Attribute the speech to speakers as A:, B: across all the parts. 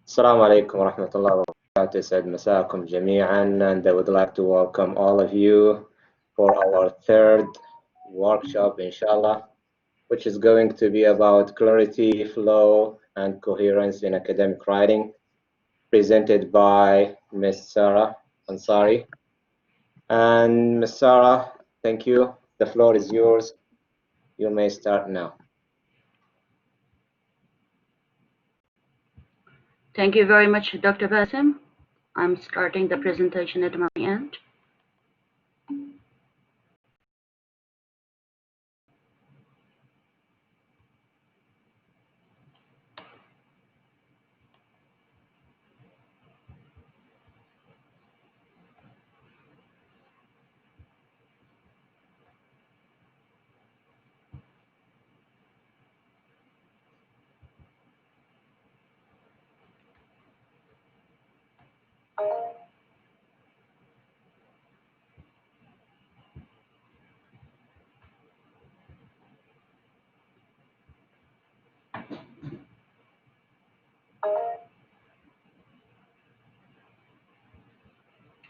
A: Assalamu alaikum wa rahmatullahi wa barakatuh. يسعد مساكم جميعا, and I would like to welcome all of you for our third workshop, inshallah, which is going to be about clarity, flow, and coherence in academic writing, presented by Ms. Sarah Ansari. And Ms. Sarah, thank you. The floor is yours. You may start now.
B: Thank you very much, Dr. Basim. I'm starting the presentation at my end.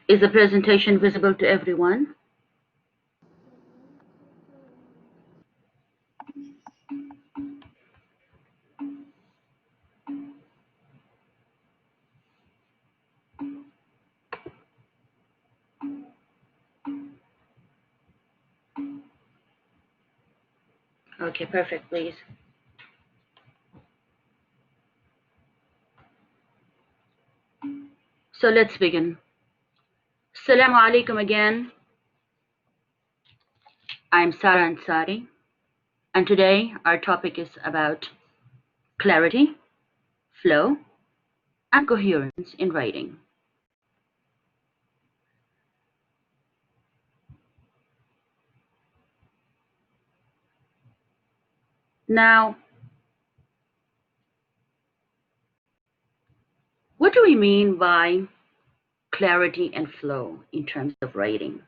B: Is the presentation visible to everyone? Okay, perfect, please. So let's begin. Assalamu alaikum again. I'm Sarah Ansari, and today our topic is about clarity, flow, and coherence in writing. Now, what do we mean by clarity and flow in terms of writing?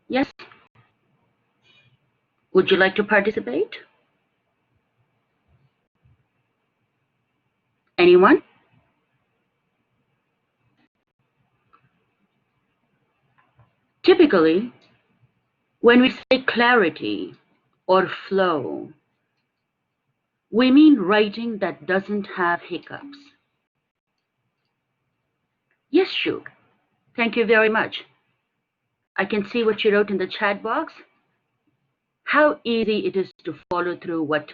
B: Yes? Would you like to participate? Anyone? Typically, when we say clarity or flow, we mean writing that doesn't have hiccups. Yes, Shuk. Thank you very much. I can see what you wrote in the chat box. How easy it is to follow through what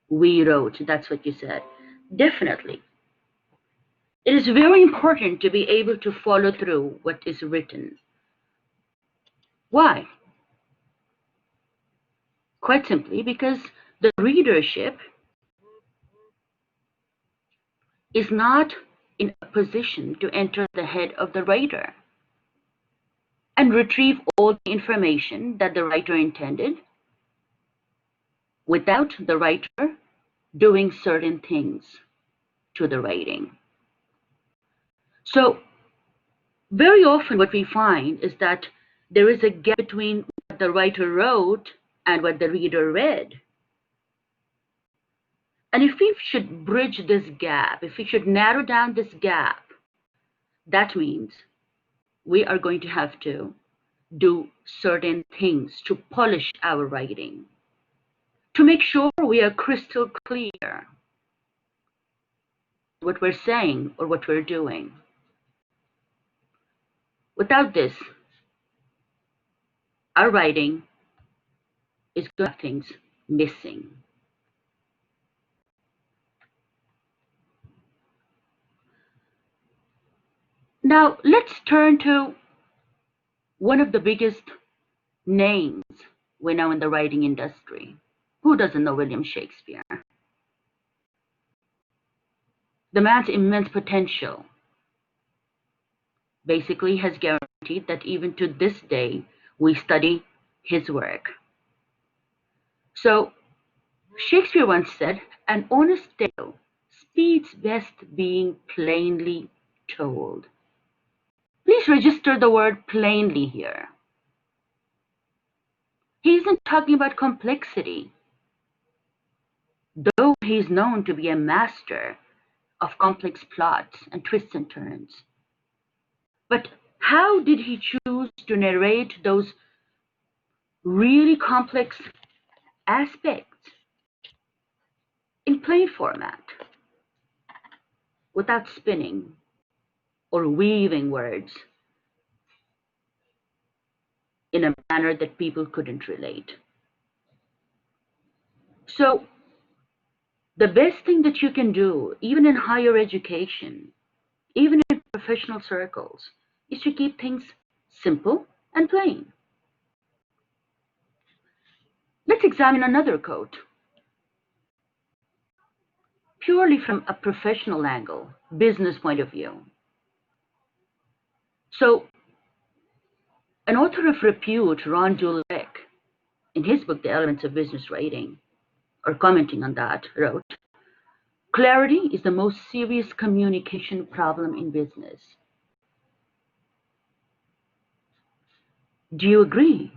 B: we wrote. That's what you said. Definitely. It is very important to be able to follow through what is written. Why? Quite simply because the readership is not in a position to enter the head of the writer and retrieve all the information that the writer intended without the writer doing certain things to the writing. So very often what we find is that there is a gap between what the writer wrote and what the reader read. And if we should bridge this gap, if we should narrow down this gap, that means we are going to have to do certain things to polish our writing, to make sure we are crystal clear what we're saying or what we're doing. Without this, our writing is going to have things missing. Now, let's turn to one of the biggest names we know in the writing industry. Who doesn't know William Shakespeare? The man's immense potential basically has guaranteed that even to this day, we study his work. So, Shakespeare once said, "An honest tale speeds best being plainly told." Please register the word plainly here. He isn't talking about complexity, though he's known to be a master of complex plots and twists and turns. But how did he choose to narrate those really complex aspects in plain format without spinning or weaving words in a manner that people couldn't relate? So, the best thing that you can do, even in higher education, even in professional circles, is to keep things simple and plain. Let's examine another quote, purely from a professional angle, business point of view. So, an author of repute, Ron Dulbeck, in his book, The Elements of Business Writing, or commenting on that, wrote, "Clarity is the most serious communication problem in business." Do you agree?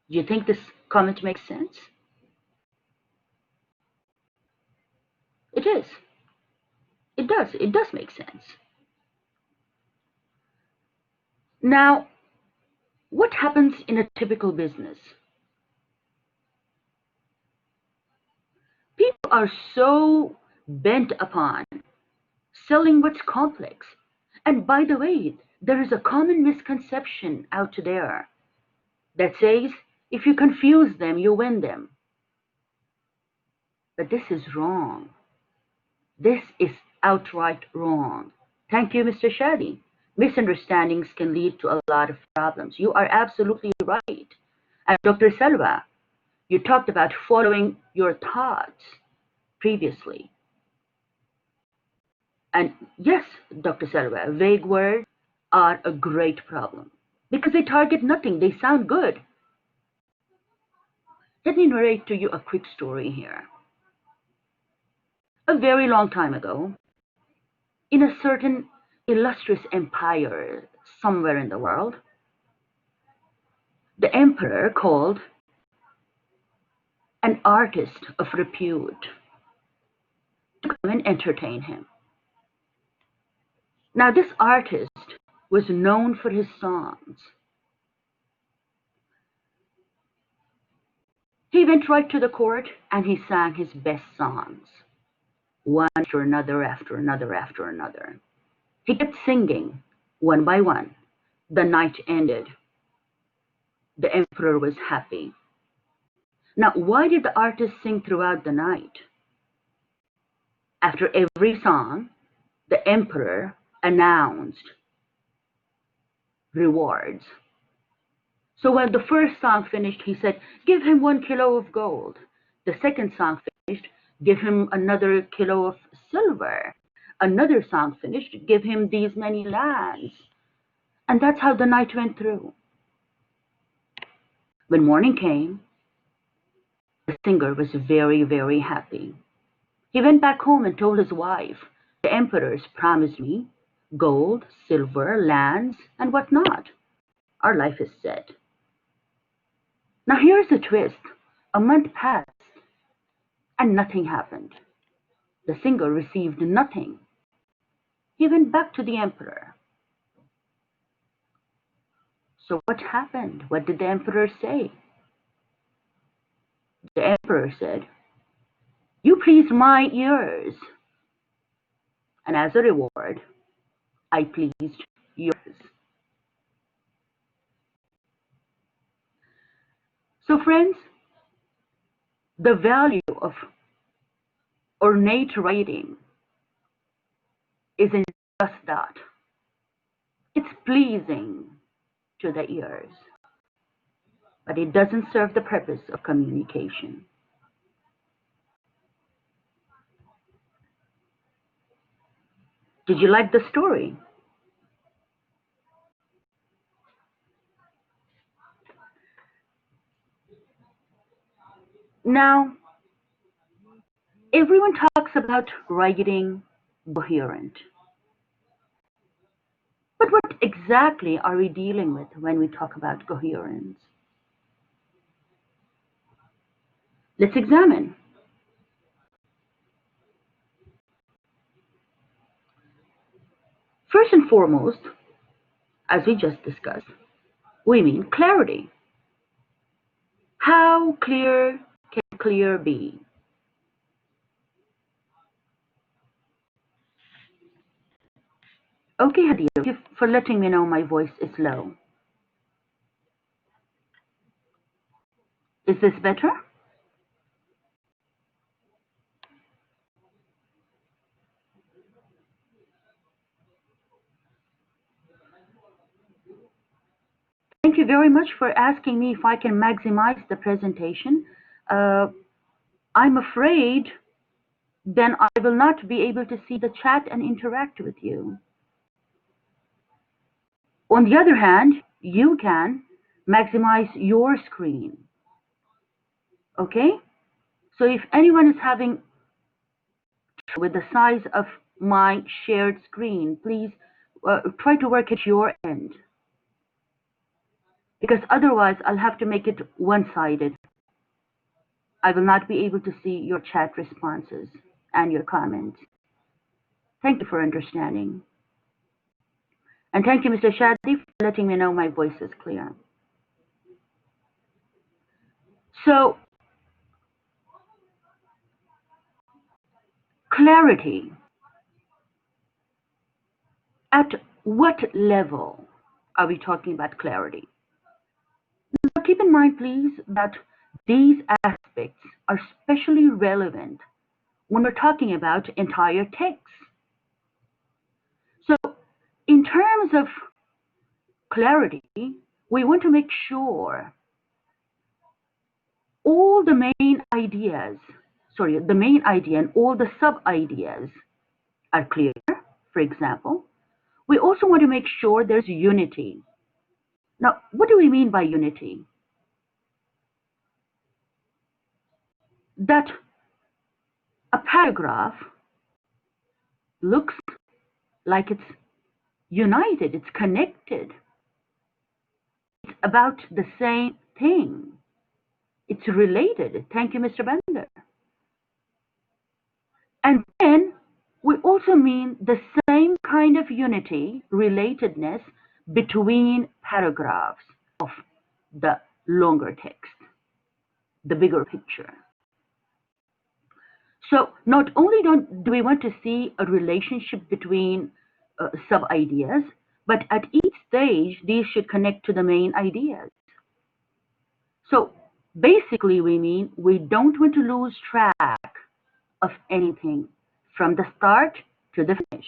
B: Do you think this comment makes sense? It is. It does. It does make sense. Now, what happens in a typical business? People are so bent upon selling what's complex. And by the way, there is a common misconception out there that says if you confuse them, you win them. But this is wrong. This is outright wrong. Thank you, Mr. Shadi. Misunderstandings can lead to a lot of problems. You are absolutely right. And Dr. Selva, you talked about following your thoughts previously. And yes, Dr. Selva, vague words are a great problem because they target nothing. They sound good. Let me narrate to you a quick story here. A very long time ago, in a certain illustrious empire somewhere in the world, the emperor called an artist of repute to come and entertain him. Now, this artist was known for his songs. He went right to the court and he sang his best songs, one after another, after another, after another. He kept singing one by one. The night ended. The emperor was happy. Now, why did the artist sing throughout the night? After every song, the emperor announced rewards. So when the first song finished, he said, "Give him 1 kilo of gold." The second song finished, "Give him another kilo of silver." Another song finished, "Give him these many lands." And that's how the night went through. When morning came, the singer was very, very happy. He went back home and told his wife, "The emperors promised me gold, silver, lands, and whatnot. Our life is set." Now here's the twist. A month passed and nothing happened. The singer received nothing. He went back to the emperor. So what happened? What did the emperor say? The emperor said, "You pleased my ears, and as a reward, I pleased yours." So friends, the value of ornate writing isn't just that. It's pleasing to the ears, but it doesn't serve the purpose of communication. Did you like the story? Now, everyone talks about writing coherent. But what exactly are we dealing with when we talk about coherence? Let's examine. First and foremost, as we just discussed, we mean clarity. How clear can clear be? Okay, Hadia, thank you for letting me know my voice is low. Is this better? Thank you very much for asking me if I can maximize the presentation. I'm afraid then I will not be able to see the chat and interact with you. On the other hand, you can maximize your screen. Okay? So if anyone is having with the size of my shared screen, please try to work at your end. Because otherwise I'll have to make it one-sided. I will not be able to see your chat responses and your comments. Thank you for understanding. And thank you, Mr. Shadi, for letting me know my voice is clear. So, clarity. At what level are we talking about clarity? Now, keep in mind, please, that these aspects are especially relevant when we're talking about entire texts. So, in terms of clarity, we want to make sure all the main ideas, the main idea and all the sub-ideas are clear, for example. We also want to make sure there's unity. Now, what do we mean by unity? That a paragraph looks like it's united, it's connected, it's about the same thing, it's related. Thank you, Mr. Bender. And then we also mean the same kind of unity, relatedness between paragraphs of the longer text, the bigger picture. So not only do we want to see a relationship between sub-ideas, but at each stage, these should connect to the main ideas. So basically, we mean we don't want to lose track of anything from the start to the finish.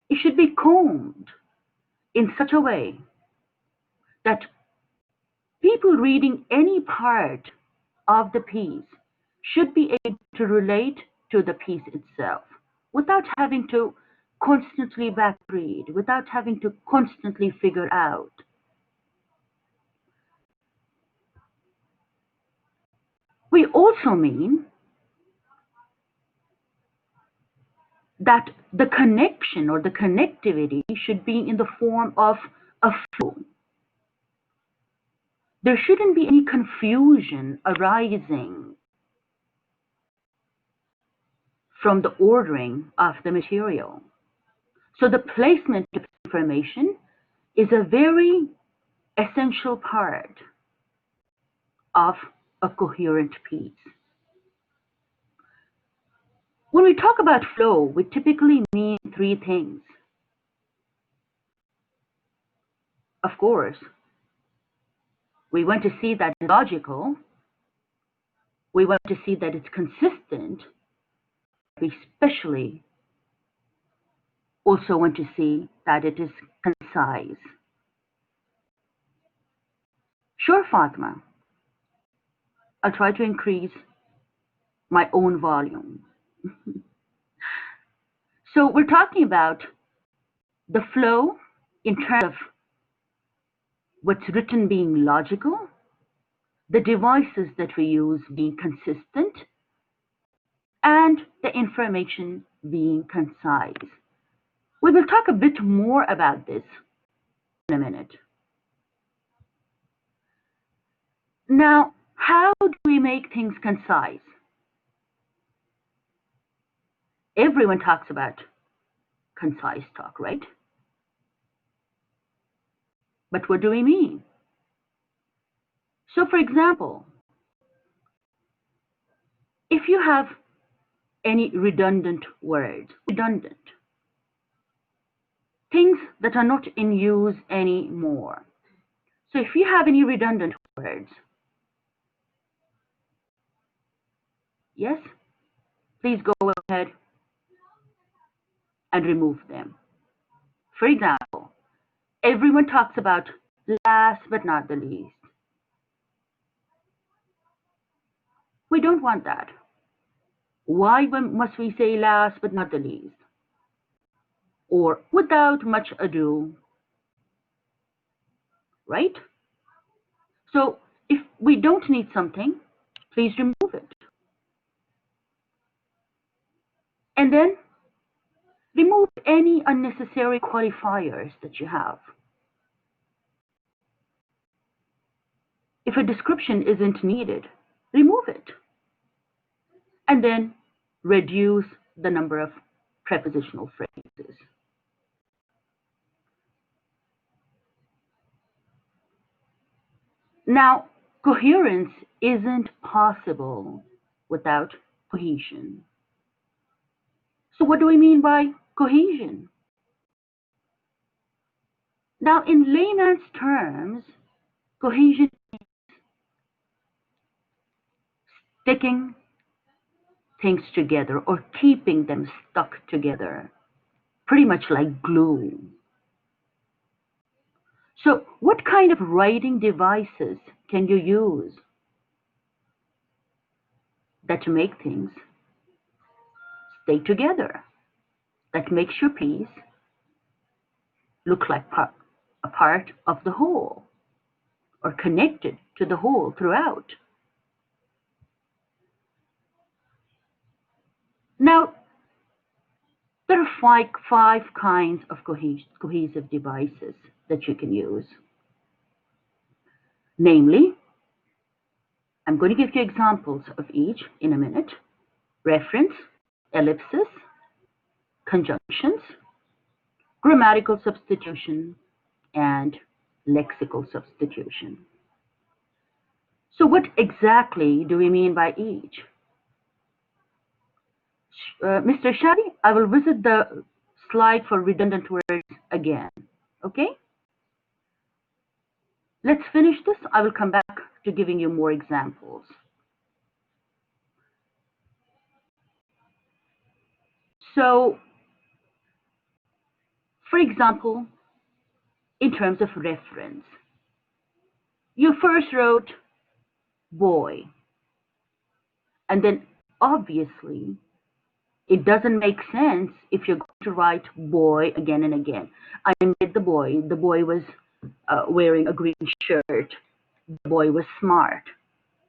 B: It should be combed in such a way that people reading any part of the piece should be able to relate to the piece itself without having to constantly backread, without having to constantly figure out. We also mean that the connection or the connectivity should be in the form of a flow. There shouldn't be any confusion arising from the ordering of the material. So the placement of information is a very essential part of a coherent piece. When we talk about flow, we typically mean three things. Of course, we want to see that it's logical. We want to see that it's consistent. We especially also want to see that it is concise. Sure, Fatima. I'll try to increase my own volume. So we're talking about the flow in terms of what's written being logical, the devices that we use being consistent, and the information being concise. We will talk a bit more about this in a minute. Now, How do we make things concise? Everyone talks about concise talk, right? But what do we mean? So, for example, if you have any redundant words, redundant, things that are not in use anymore. So if you have any redundant words, yes, please go ahead and remove them. For example, everyone talks about last but not the least. We don't want that. Why must we say last but not the least? Or without much ado, right? So if we don't need something, please remove it. And then remove any unnecessary qualifiers that you have. If a description isn't needed, remove it. And then reduce the number of prepositional phrases. Now, coherence isn't possible without cohesion. So what do we mean by cohesion? Now, in layman's terms, cohesion is sticking things together or keeping them stuck together, pretty much like glue. So what kind of writing devices can you use that make things stay together, that makes your piece look like a part of the whole or connected to the whole throughout? Now, there are five kinds of cohesive devices that you can use. Namely, I'm going to give you examples of each in a minute. Reference, ellipsis, conjunctions, grammatical substitution, and lexical substitution. So what exactly do we mean by each? Mr. Shadi, I will visit the slide for redundant words again. Okay? Let's finish this. I will come back to giving you more examples. So, for example, in terms of reference, you first wrote boy, and then obviously it doesn't make sense if you're going to write boy again and again. I met the boy. The boy was wearing a green shirt. The boy was smart.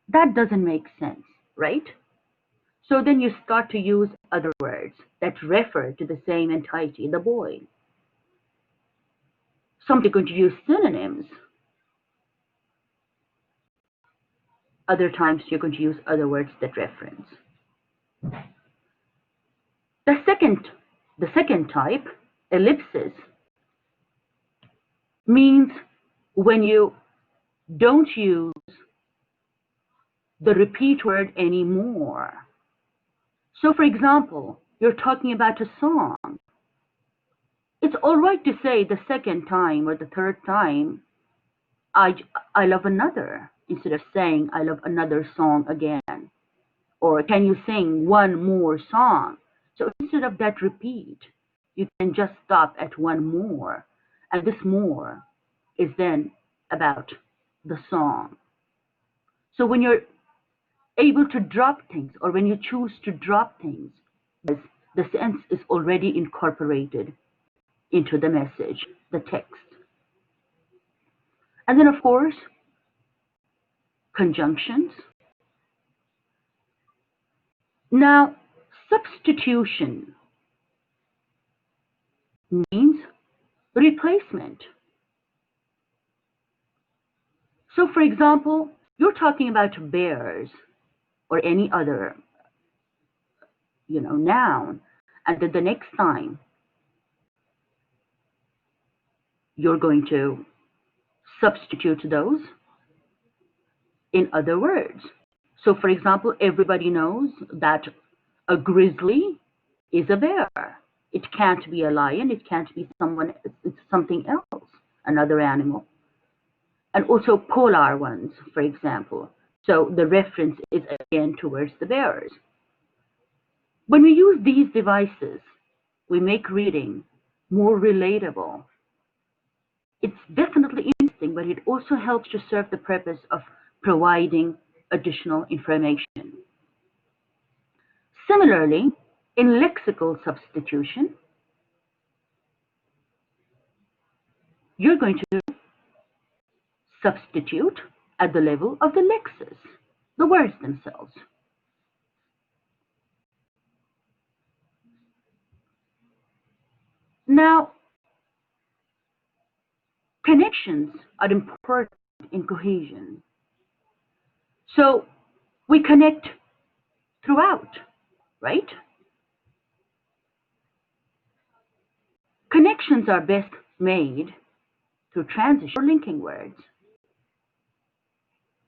B: That doesn't make sense, right? So then you start to use other words that refer to the same entity, the boy. Some you're going to use synonyms. Other times you're going to use other words that reference. The second type, ellipsis, means when you don't use the repeat word anymore. So for example, you're talking about a song. It's all right to say the second time or the third time, I love another, instead of saying I love another song again. Or can you sing one more song? So instead of that repeat, you can just stop at one more. And this more is then about the song. So when you're able to drop things, or when you choose to drop things, the sense is already incorporated into the message, the text. And then, of course, conjunctions. Now, substitution means replacement. So, for example, you're talking about bears or any other, noun, and then the next time you're going to substitute those in other words. So, for example, everybody knows that a grizzly is a bear. It can't be a lion. It can't be it's something else, another animal. And also polar ones, for example. So the reference is again towards the bears. When we use these devices, we make reading more relatable. It's definitely interesting, but it also helps to serve the purpose of providing additional information. Similarly, in lexical substitution, you're going to substitute at the level of the lexis, the words themselves. Now, connections are important in cohesion. So we connect throughout, right? Connections are best made through transition or linking words,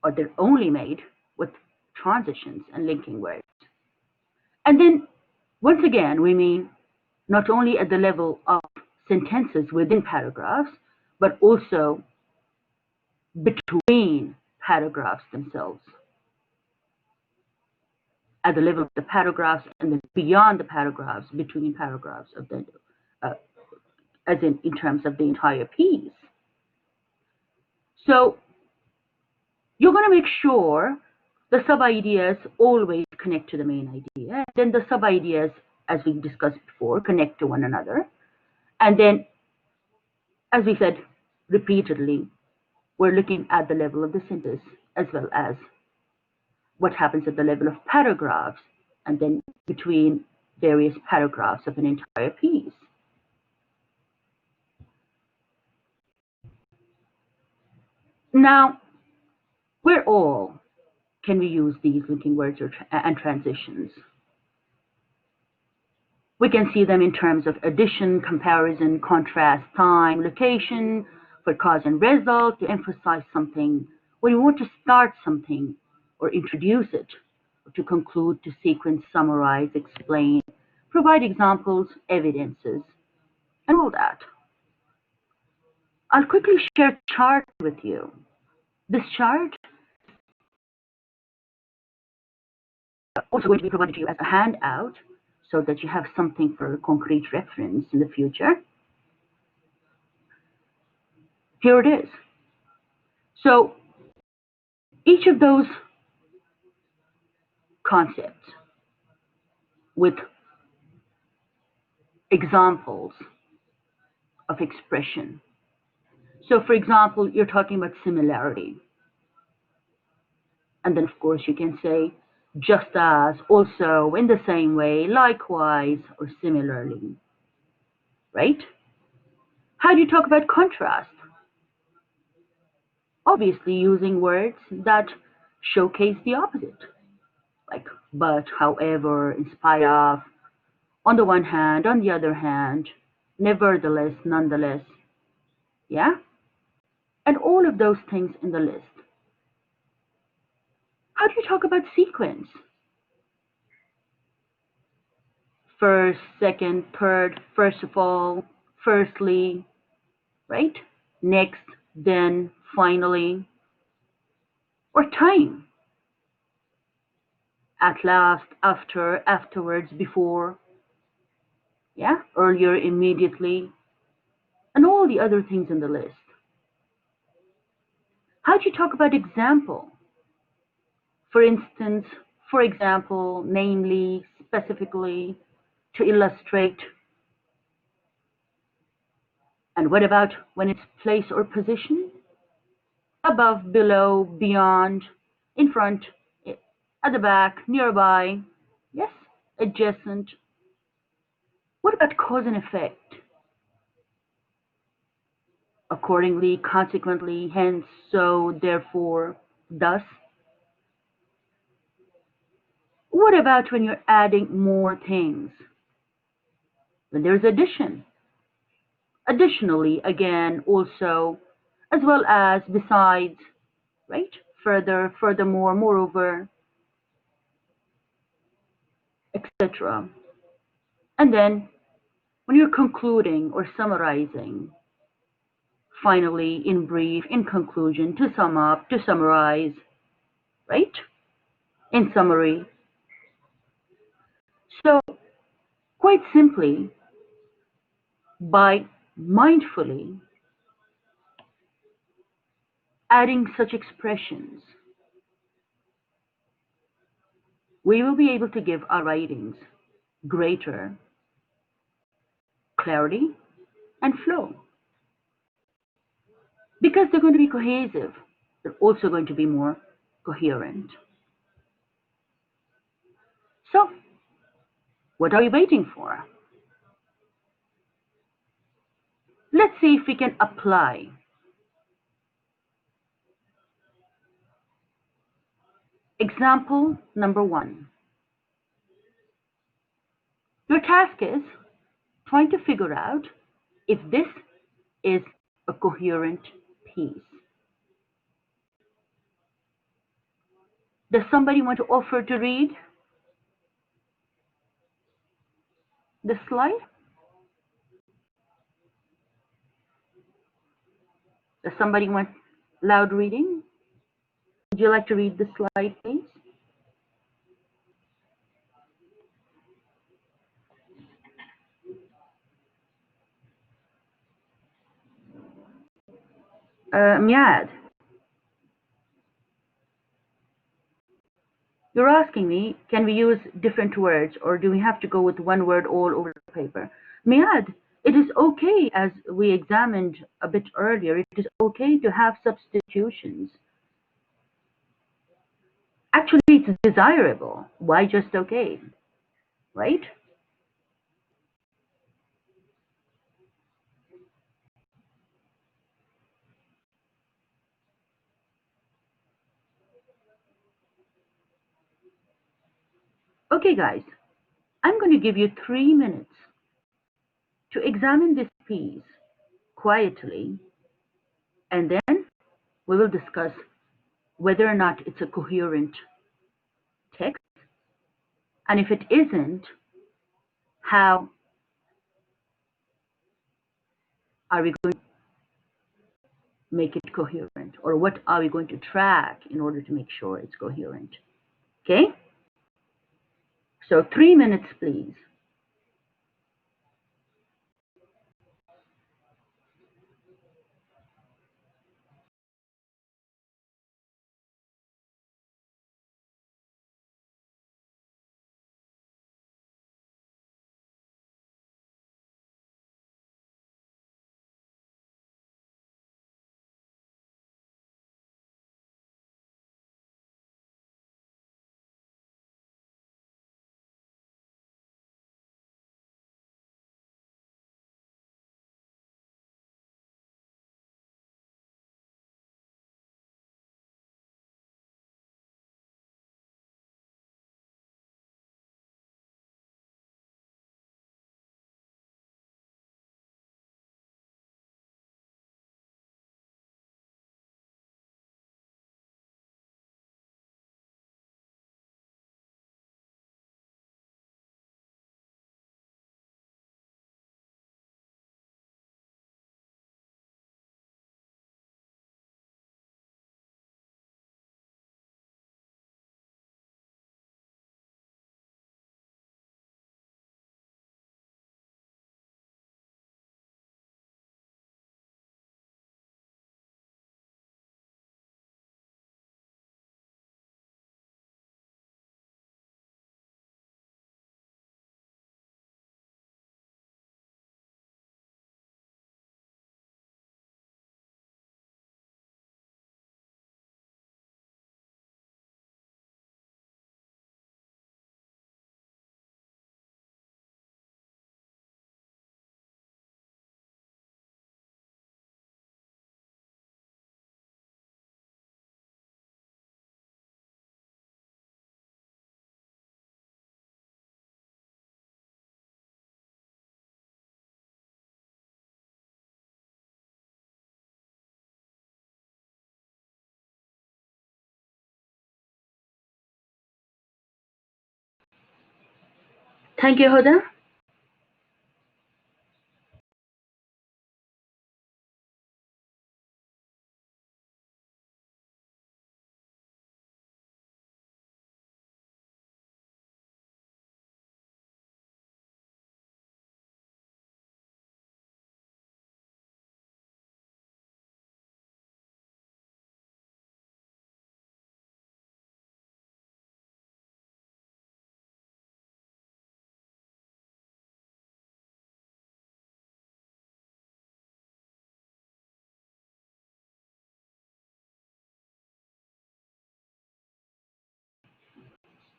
B: or they're only made with transitions and linking words. And then, once again, we mean not only at the level of sentences within paragraphs, but also between paragraphs themselves, at the level of the paragraphs and then beyond the paragraphs, between paragraphs of the, uh, as in terms of the entire piece. So you're going to make sure the sub-ideas always connect to the main idea. Then the sub-ideas, as we discussed before, connect to one another. And then, as we said repeatedly, we're looking at the level of the sentence as well as what happens at the level of paragraphs and then between various paragraphs of an entire piece. Now, where all can we use these linking words and transitions? We can see them in terms of addition, comparison, contrast, time, location, for cause and result, to emphasize something, when you want to start something or introduce it, or to conclude, to sequence, summarize, explain, provide examples, evidences, and all that. I'll quickly share a chart with you. This chart is also going to be provided to you as a handout so that you have something for concrete reference in the future. Here it is. So each of those concepts with examples of expression. So for example, you're talking about similarity. And then of course you can say just as, also, in the same way, likewise, or similarly, right? How do you talk about contrast? Obviously using words that showcase the opposite, like but, however, in spite of, on the one hand, on the other hand, nevertheless, nonetheless, yeah? And all of those things in the list. How do you talk about sequence? First, second, third, first of all, firstly, right? Next, then, finally. Or time. At last, after, afterwards, before, yeah? Earlier, immediately, and all the other things in the list. How do you talk about example? For instance, for example, namely, specifically, to illustrate. And what about when it's place or position? Above, below, beyond, in front, at the back, nearby, yes, adjacent. What about cause and effect? Accordingly, consequently, hence, so, therefore. Thus, what about when you're adding more things? When there's addition. Additionally, again, also, as well as besides, right? Further, furthermore, moreover, etc. And then when you're concluding or summarizing, finally, in brief, in conclusion, to sum up, to summarize, right? In summary. So, quite simply, by mindfully adding such expressions, we will be able to give our writings greater clarity and flow because they're going to be cohesive. They're also going to be more coherent. So, what are we waiting for? Let's see if we can apply. Example number one. Your task is trying to figure out if this is a coherent piece. Does somebody want to offer to read the slide? Does somebody want loud reading? Would you like to read the slide, please? Miad, you're asking me, can we use different words or do we have to go with one word all over the paper? Miad, it is okay, as we examined a bit earlier, it is okay to have substitutions. Actually, it's desirable. Why just okay? Right? Okay, guys, I'm going to give you 3 minutes to examine this piece quietly, and then we will discuss whether or not it's a coherent text, and if it isn't, how are we going to make it coherent, or what are we going to track in order to make sure it's coherent? Okay? So 3 minutes, please. Thank you, Huda.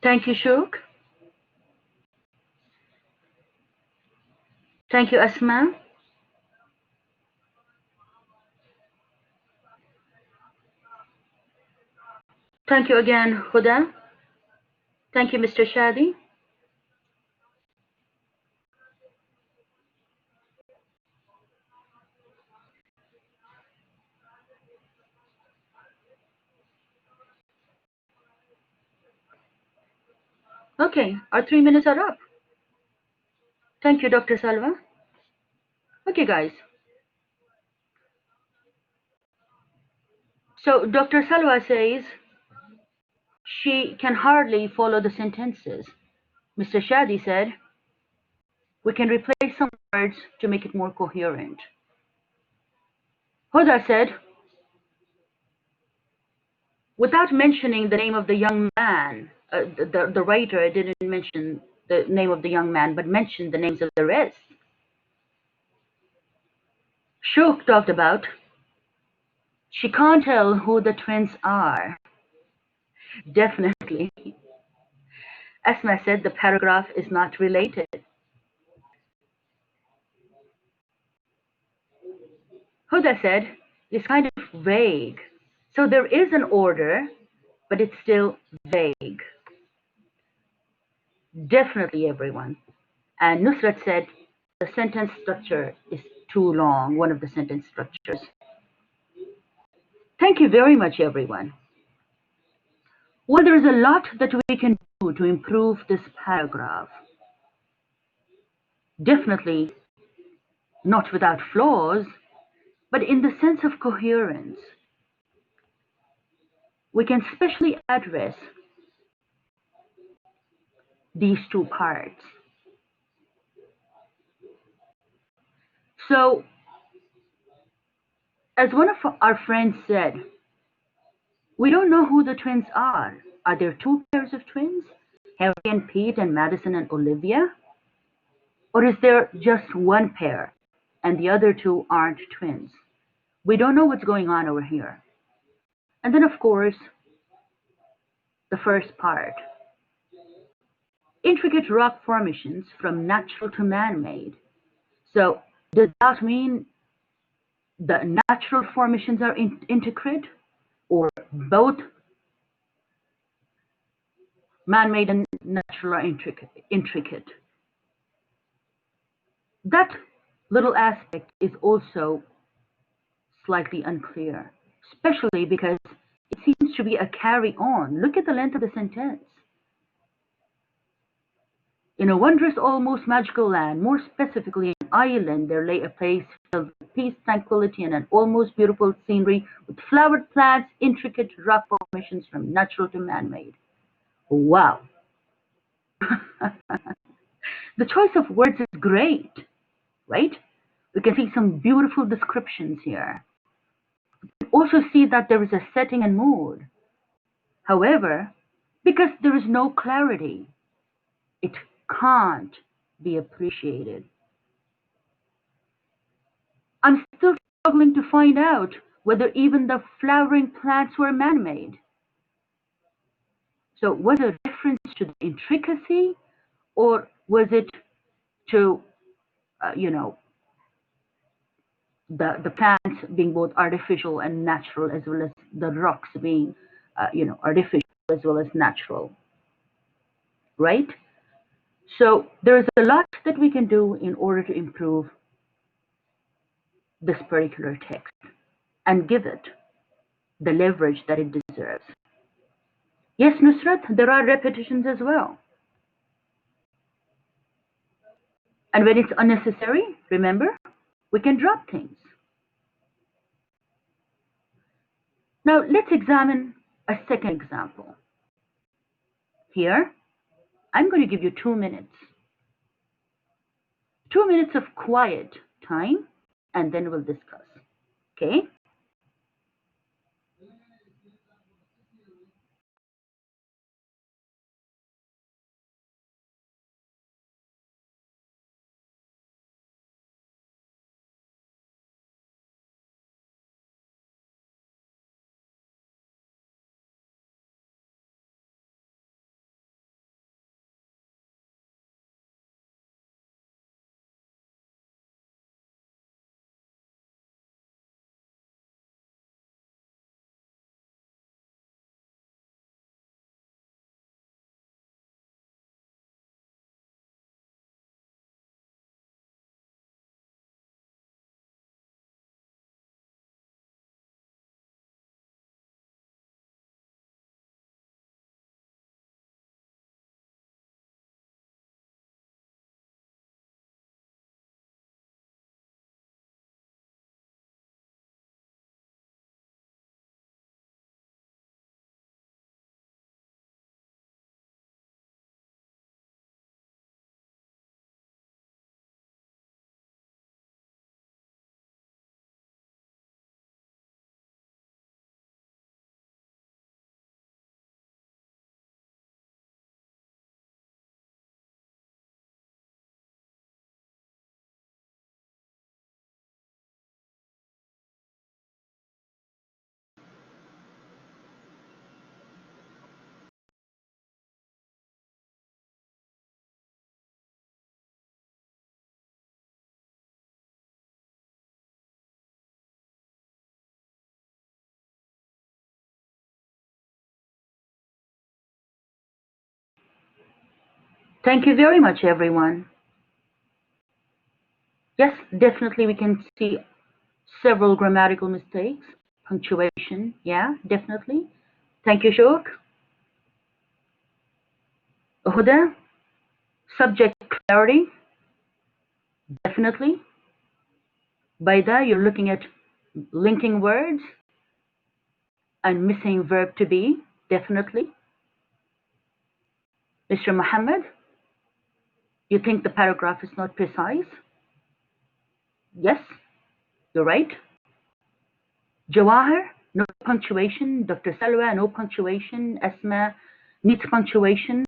B: Thank you, Shuk. Thank you, Asma. Thank you again, Huda. Thank you, Mr. Shadi. Okay, our 3 minutes are up. Thank you, Dr. Salva. Okay, guys. So Dr. Salwa says she can hardly follow the sentences. Mr. Shadi said we can replace some words to make it more coherent. Huda said, without mentioning the name of the young man, the writer didn't mention the name of the young man, but mentioned the names of the rest. Shuk talked about she can't tell who the twins are. Definitely. Asma said the paragraph is not related. Huda said it's kind of vague. So there is an order, but it's still vague. Definitely, everyone. And Nusrat said the sentence structure is too long, one of the sentence structures. Thank you very much, everyone. Well, there's a lot that we can do to improve this paragraph. Definitely not without flaws, but in the sense of coherence. We can specially address these two parts. So, as one of our friends said, we don't know who the twins are. Are there two pairs of twins? Harry and Pete and Madison and Olivia? Or is there just one pair and the other two aren't twins? We don't know what's going on over here. And then, of course, the first part. Intricate rock formations from natural to man-made. So does that mean the natural formations are intricate, or both man-made and natural are intricate? That little aspect is also slightly unclear, especially because it seems to be a carry-on. Look at the length of the sentence. In a wondrous, almost magical land, more specifically an island, there lay a place filled with peace, tranquility, and an almost beautiful scenery with flowered plants, intricate rock formations from natural to man-made. Wow. The choice of words is great, right? We can see some beautiful descriptions here. We also see that there is a setting and mood. However, because there is no clarity, it can't be appreciated. I'm still struggling to find out whether even the flowering plants were man-made. So was it a reference to the intricacy, or was it to, the plants being both artificial and natural, as well as the rocks being, artificial as well as natural, right? So there's a lot that we can do in order to improve this particular text and give it the leverage that it deserves. Yes, Nusrat, there are repetitions as well. And when it's unnecessary, remember, we can drop things. Now let's examine a second example. Here, I'm going to give you 2 minutes. 2 minutes of quiet time, and then we'll discuss. Okay? Thank you very much, everyone. Yes, definitely we can see several grammatical mistakes, punctuation, yeah, definitely. Thank you, Shok. Huda, subject clarity, definitely. By that, you're looking at linking words and missing verb to be, definitely. Mr. Muhammad, you think the paragraph is not precise? Yes, you're right. Jawahir, no punctuation. Dr. Salwa, no punctuation. Asma needs punctuation.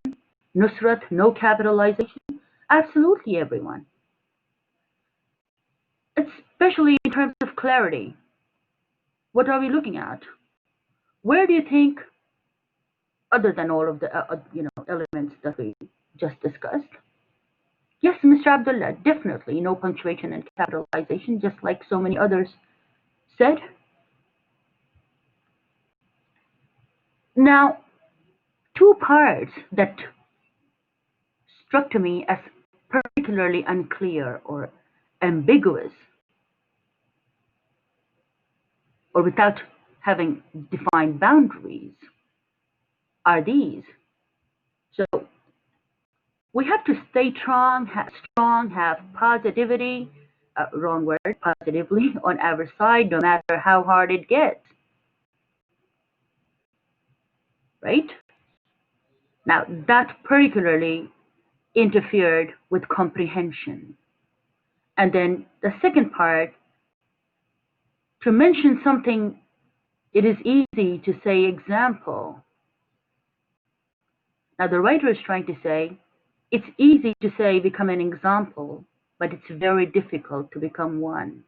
B: Nusrat, no capitalization. Absolutely, everyone. Especially in terms of clarity. What are we looking at? Where do you think, other than all of the elements that we just discussed? Yes, Mr. Abdullah, definitely no punctuation and capitalization, just like so many others said. Now, two parts that struck to me as particularly unclear or ambiguous or without having defined boundaries are these. So we have to stay strong, have positivity, wrong word, positively on our side, no matter how hard it gets, right? Now, that particularly interfered with comprehension. And then the second part, to mention something, it is easy to say example. Now, the writer is trying to say, it's easy to say become an example, but it's very difficult to become one.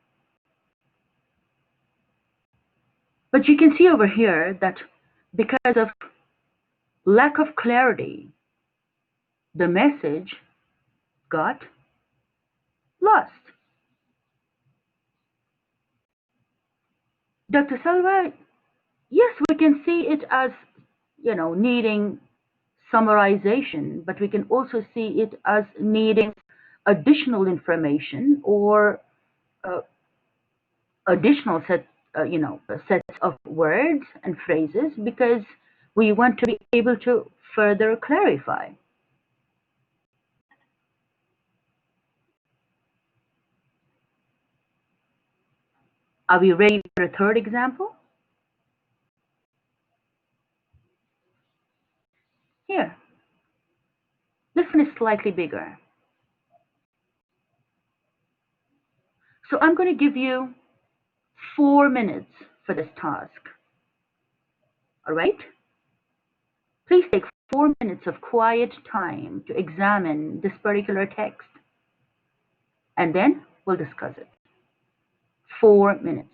B: But you can see over here that because of lack of clarity, the message got lost. Dr. Salwa, yes, we can see it as, needing summarization, but we can also see it as needing additional information or uh, additional sets of words and phrases because we want to be able to further clarify. Are we ready for a third example? Here, this one is slightly bigger. So I'm going to give you 4 minutes for this task. All right? Please take 4 minutes of quiet time to examine this particular text, and then we'll discuss it. 4 minutes.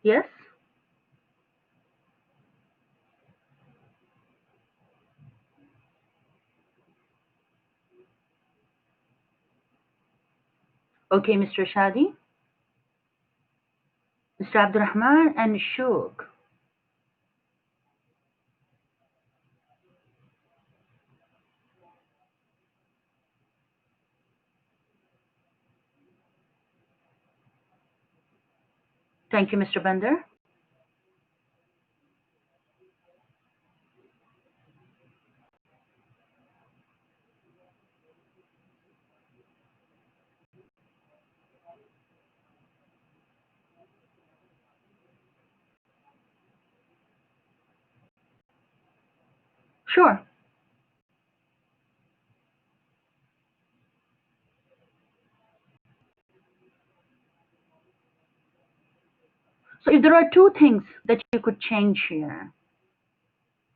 B: Yes? Okay, Mr. Shadi, Mr. Abdurrahman, and Shuk. Thank you, Mr. Bandar. Sure. So if there are two things that you could change here,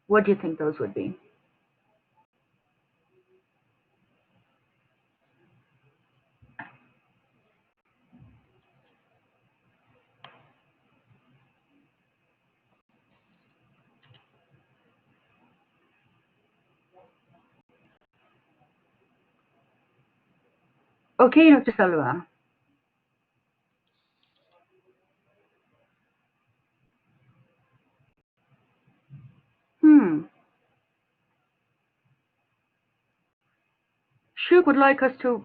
B: what do you think those would be? Okay, Dr. Salwa. Hmm. Shuk would like us to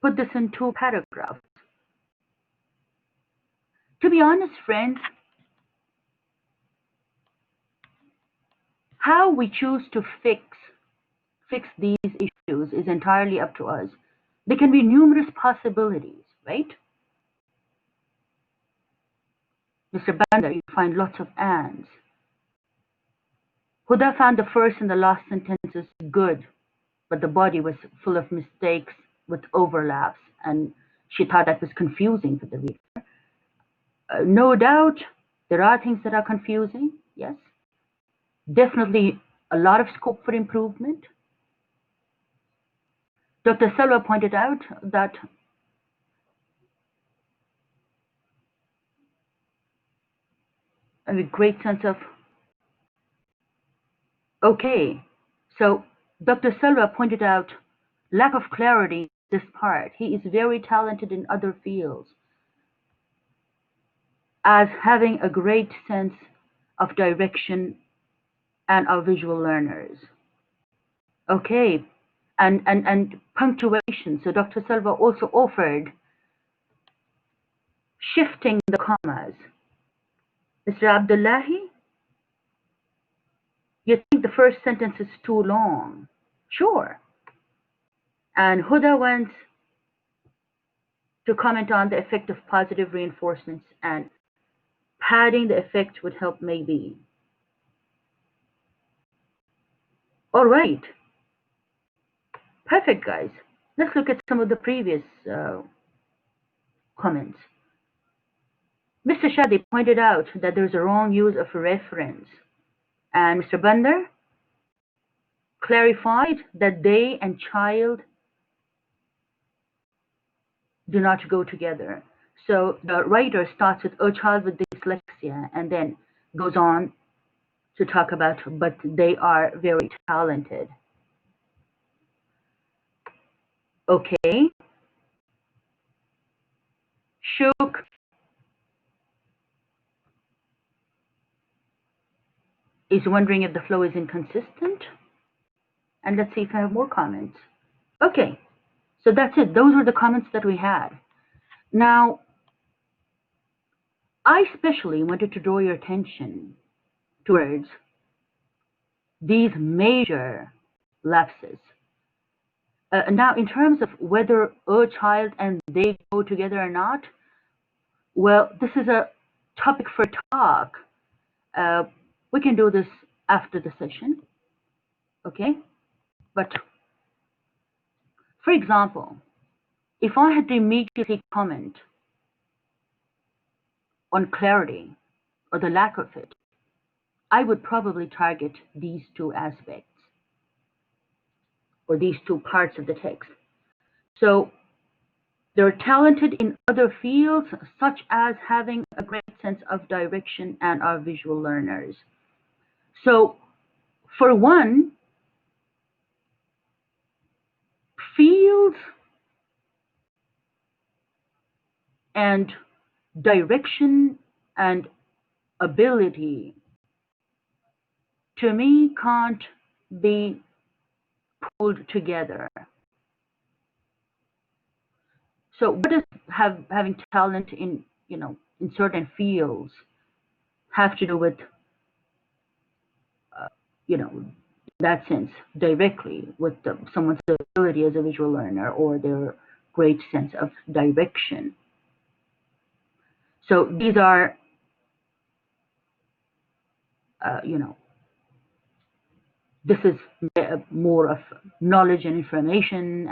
B: put this in 2 paragraphs. To be honest, friends, how we choose to fix these issues is entirely up to us. There can be numerous possibilities, right? Mr. Banda, you find lots of ands. Huda found the first and the last sentences good, but the body was full of mistakes with overlaps, and she thought that was confusing for the reader. No doubt, there are things that are confusing, yes. Definitely a lot of scope for improvement. Dr. Selva pointed out that a great sense of, okay, so Dr. Selva pointed out lack of clarity in this part. He is very talented in other fields, as having a great sense of direction and our visual learners. Okay, and punctuation. So Dr. Selva also offered shifting the commas. Mr. Abdullahi, you think the first sentence is too long? Sure. And Huda wants to comment on the effect of positive reinforcements, and padding the effect would help maybe. All right. Perfect, guys. Let's look at some of the previous comments. Mr. Shadi pointed out that there's a wrong use of reference, and Mr. Bandar clarified that they and child do not go together. So the writer starts with a child with dyslexia and then goes on to talk about, but they are very talented. Okay. Shuk is wondering if the flow is inconsistent. And let's see if I have more comments. Okay, so that's it. Those were the comments that we had. Now, I especially wanted to draw your attention towards these major lapses. Now, in terms of whether a child and they go together or not, well, this is a topic for talk. We can do this after the session, okay? But, for example, if I had to immediately comment on clarity or the lack of it, I would probably target these 2 aspects or these 2 parts of the text. So they're talented in other fields, such as having a great sense of direction and are visual learners. So for one, fields and direction and ability, to me, can't be pulled together. So what does having talent in, in certain fields have to do with, in that sense, directly with someone's ability as a visual learner or their great sense of direction? So these are, this is more of knowledge and information,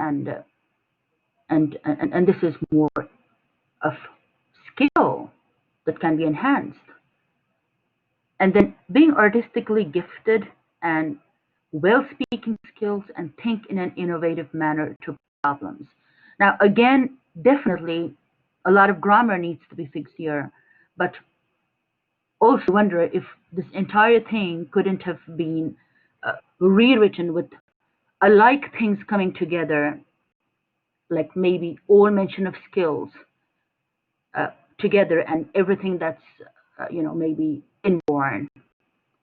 B: and this is more of skill that can be enhanced. And then being artistically gifted and well-speaking skills and think in an innovative manner to problems. Now, again, definitely a lot of grammar needs to be fixed here, but also wonder if this entire thing couldn't have been rewritten with alike things coming together, like maybe all mention of skills together and everything that's, maybe inborn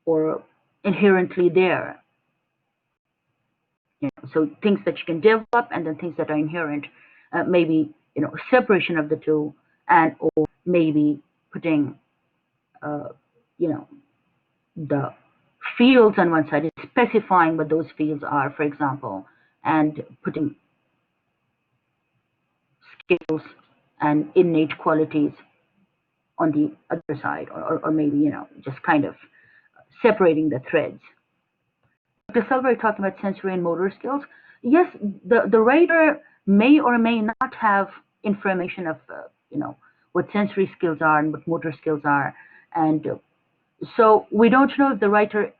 B: or inherently there. So things that you can develop and then things that are inherent, maybe separation of the two, and or maybe putting uh, you know the fields on one side, specifying what those fields are, for example, and putting skills and innate qualities on the other side, or maybe just kind of separating the threads. Dr. Silver talked about sensory and motor skills. Yes, the writer may or may not have information of what sensory skills are and what motor skills are, and so we don't know if the writer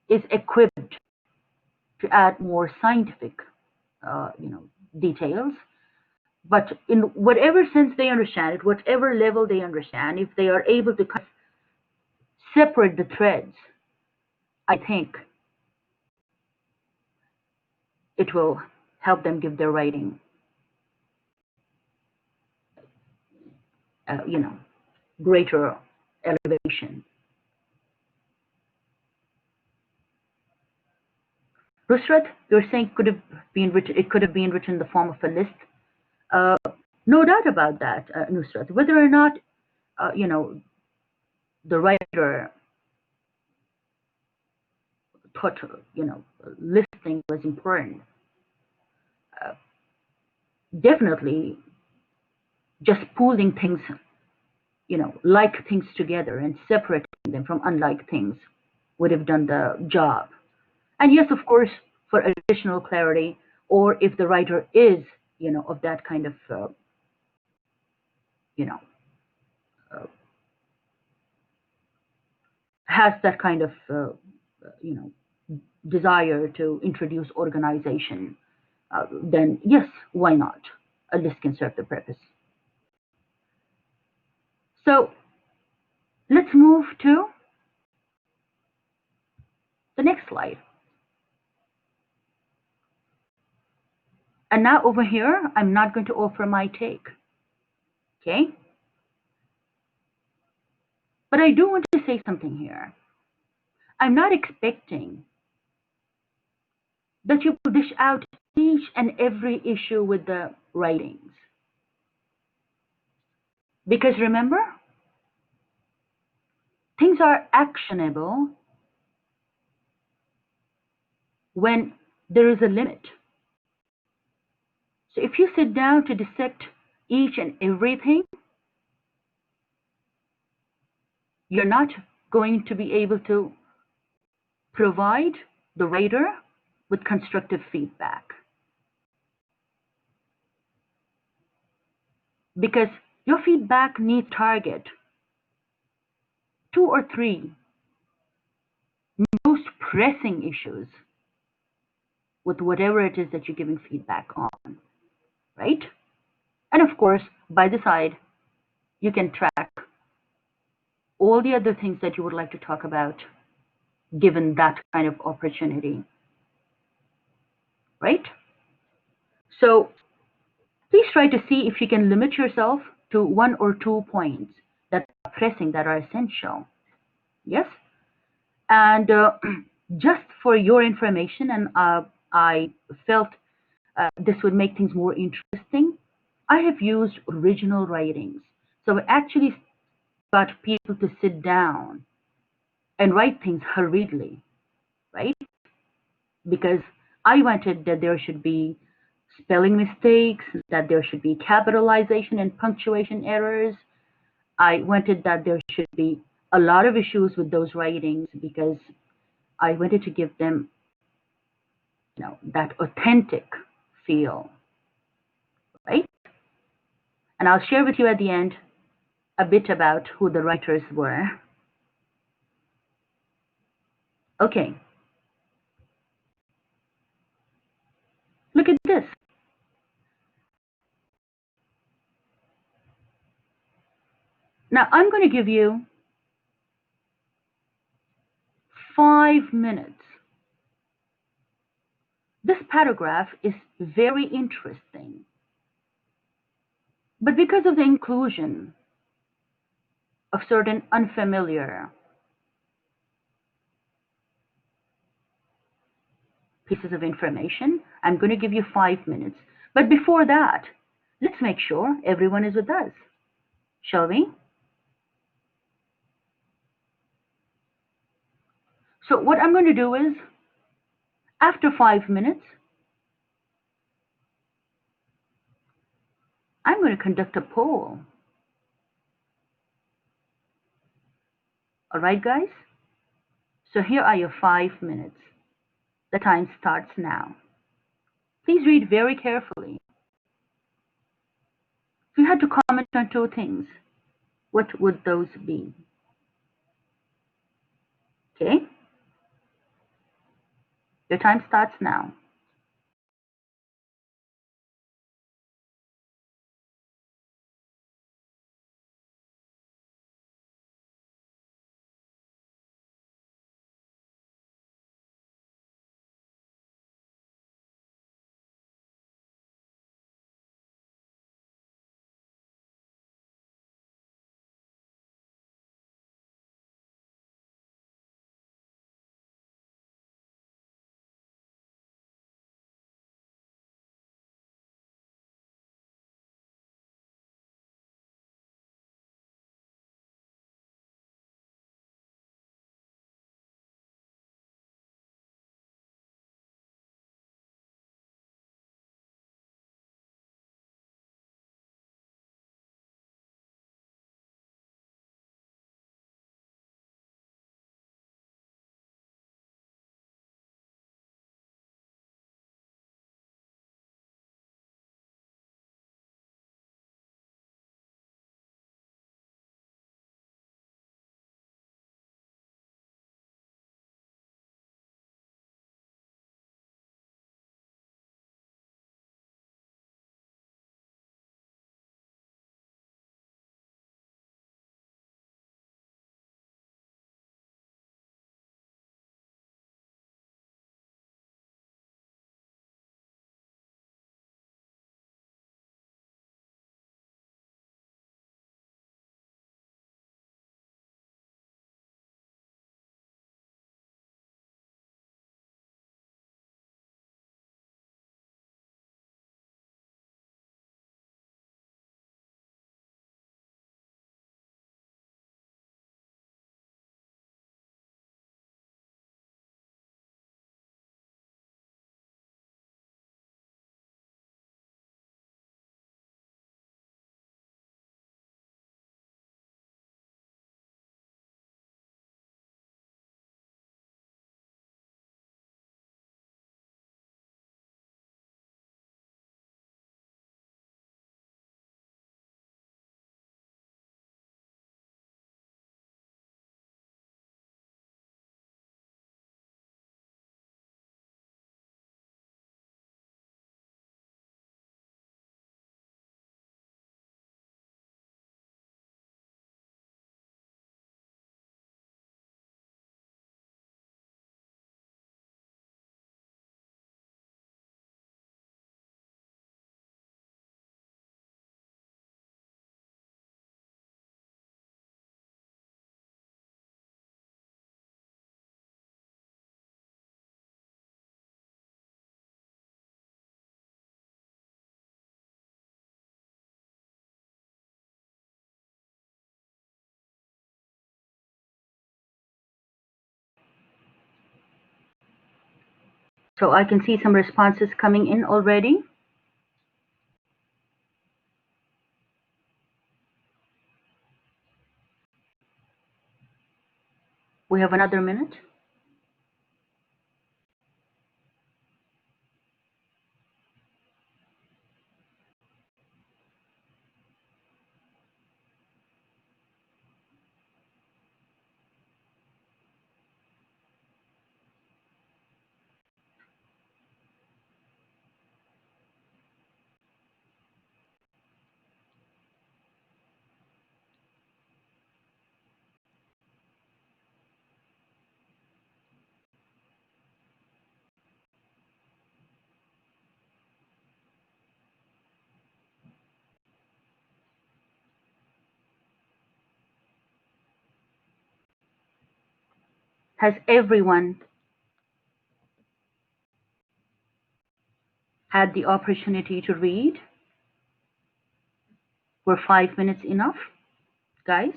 B: is equipped to add more scientific details. But in whatever sense they understand it, whatever level they understand, if they are able to kind of separate the threads, I think it will help them give their writing, uh, you know, greater elevation. Nusrat, you're saying could have been written. It could have been written in the form of a list. Uh, no doubt about that, Nusrat. Whether or not the writer thought listing was important, uh, definitely just pooling things, like things together and separating them from unlike things would have done the job. And yes, of course, for additional clarity, or if the writer is, of that kind of, you know, uh, has that kind of, you know, desire to introduce organization, then yes, why not? A list can serve the purpose. So let's move to the next slide. And now over here, I'm not going to offer my take, okay? But I do want to say something here. I'm not expecting that you will dish out each and every issue with the writings. Because remember, things are actionable when there is a limit. So if you sit down to dissect each and everything, you're not going to be able to provide the writer with constructive feedback. Because your feedback needs to target two or three most pressing issues with whatever it is that you're giving feedback on, right? And of course, by the side, you can track all the other things that you would like to talk about given that kind of opportunity, right? So please try to see if you can limit yourself to one or 2 points that are pressing, that are essential. Yes? And just for your information, and I felt this would make things more interesting, I have used original writings. So I actually got people to sit down and write things hurriedly, right? Because I wanted that there should be spelling mistakes, that there should be capitalization and punctuation errors. I wanted that there should be a lot of issues with those writings because I wanted to give them, that authentic feel, right? And I'll share with you at the end a bit about who the writers were. Okay, look at this. Now I'm going to give you 5 minutes. This paragraph is very interesting, but because of the inclusion of certain unfamiliar pieces of information. I'm going to give you 5 minutes. But before that, let's make sure everyone is with us, shall we? So what I'm going to do is, after 5 minutes, I'm going to conduct a poll. All right, guys? So here are your 5 minutes. The time starts now. Please read very carefully. If you had to comment on two things, what would those be? Okay? Your time starts now. So I can see some responses coming in already. We have another minute. Has everyone had the opportunity to read? Were 5 minutes enough, guys?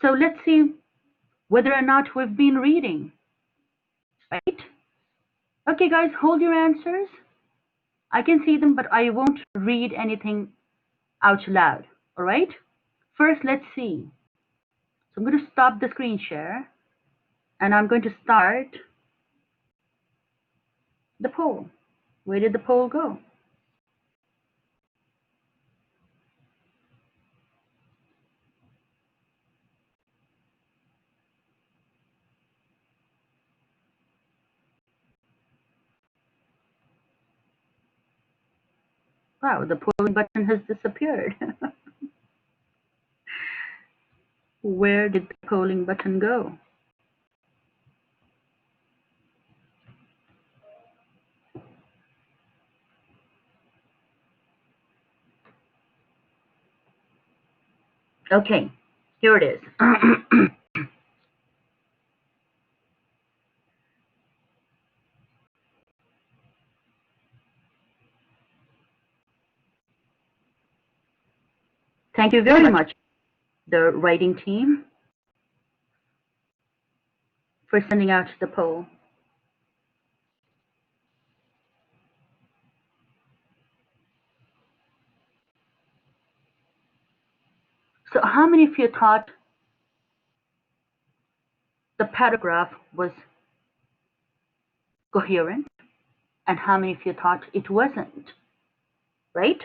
B: So let's see whether or not we've been reading, right? Okay, guys, hold your answers. I can see them, but I won't read anything out loud, all right? First, let's see. So I'm going to stop the screen share, and I'm going to start the poll. Where did the poll go? Wow, the polling button has disappeared. Where did the polling button go? Okay, here it is. Thank you very much, the writing team, for sending out the poll. So how many of you thought the paragraph was coherent, and how many of you thought it wasn't, right?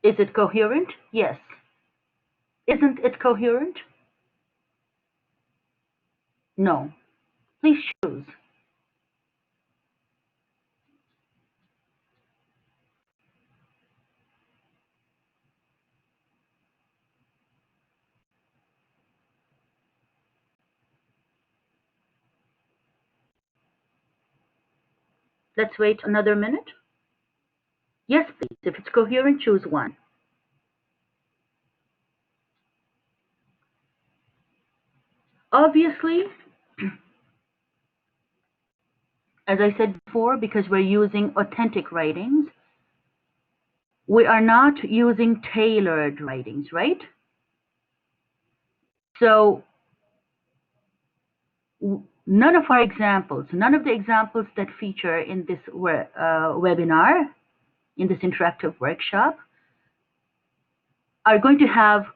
B: Is it coherent? Yes. Isn't it coherent? No. Please choose. Let's wait another minute. Yes, please. If it's coherent, choose one. Obviously, as I said before, because we're using authentic writings, we are not using tailored writings, right? So none of our examples, none of the examples that feature in this webinar, in this interactive workshop, are going to have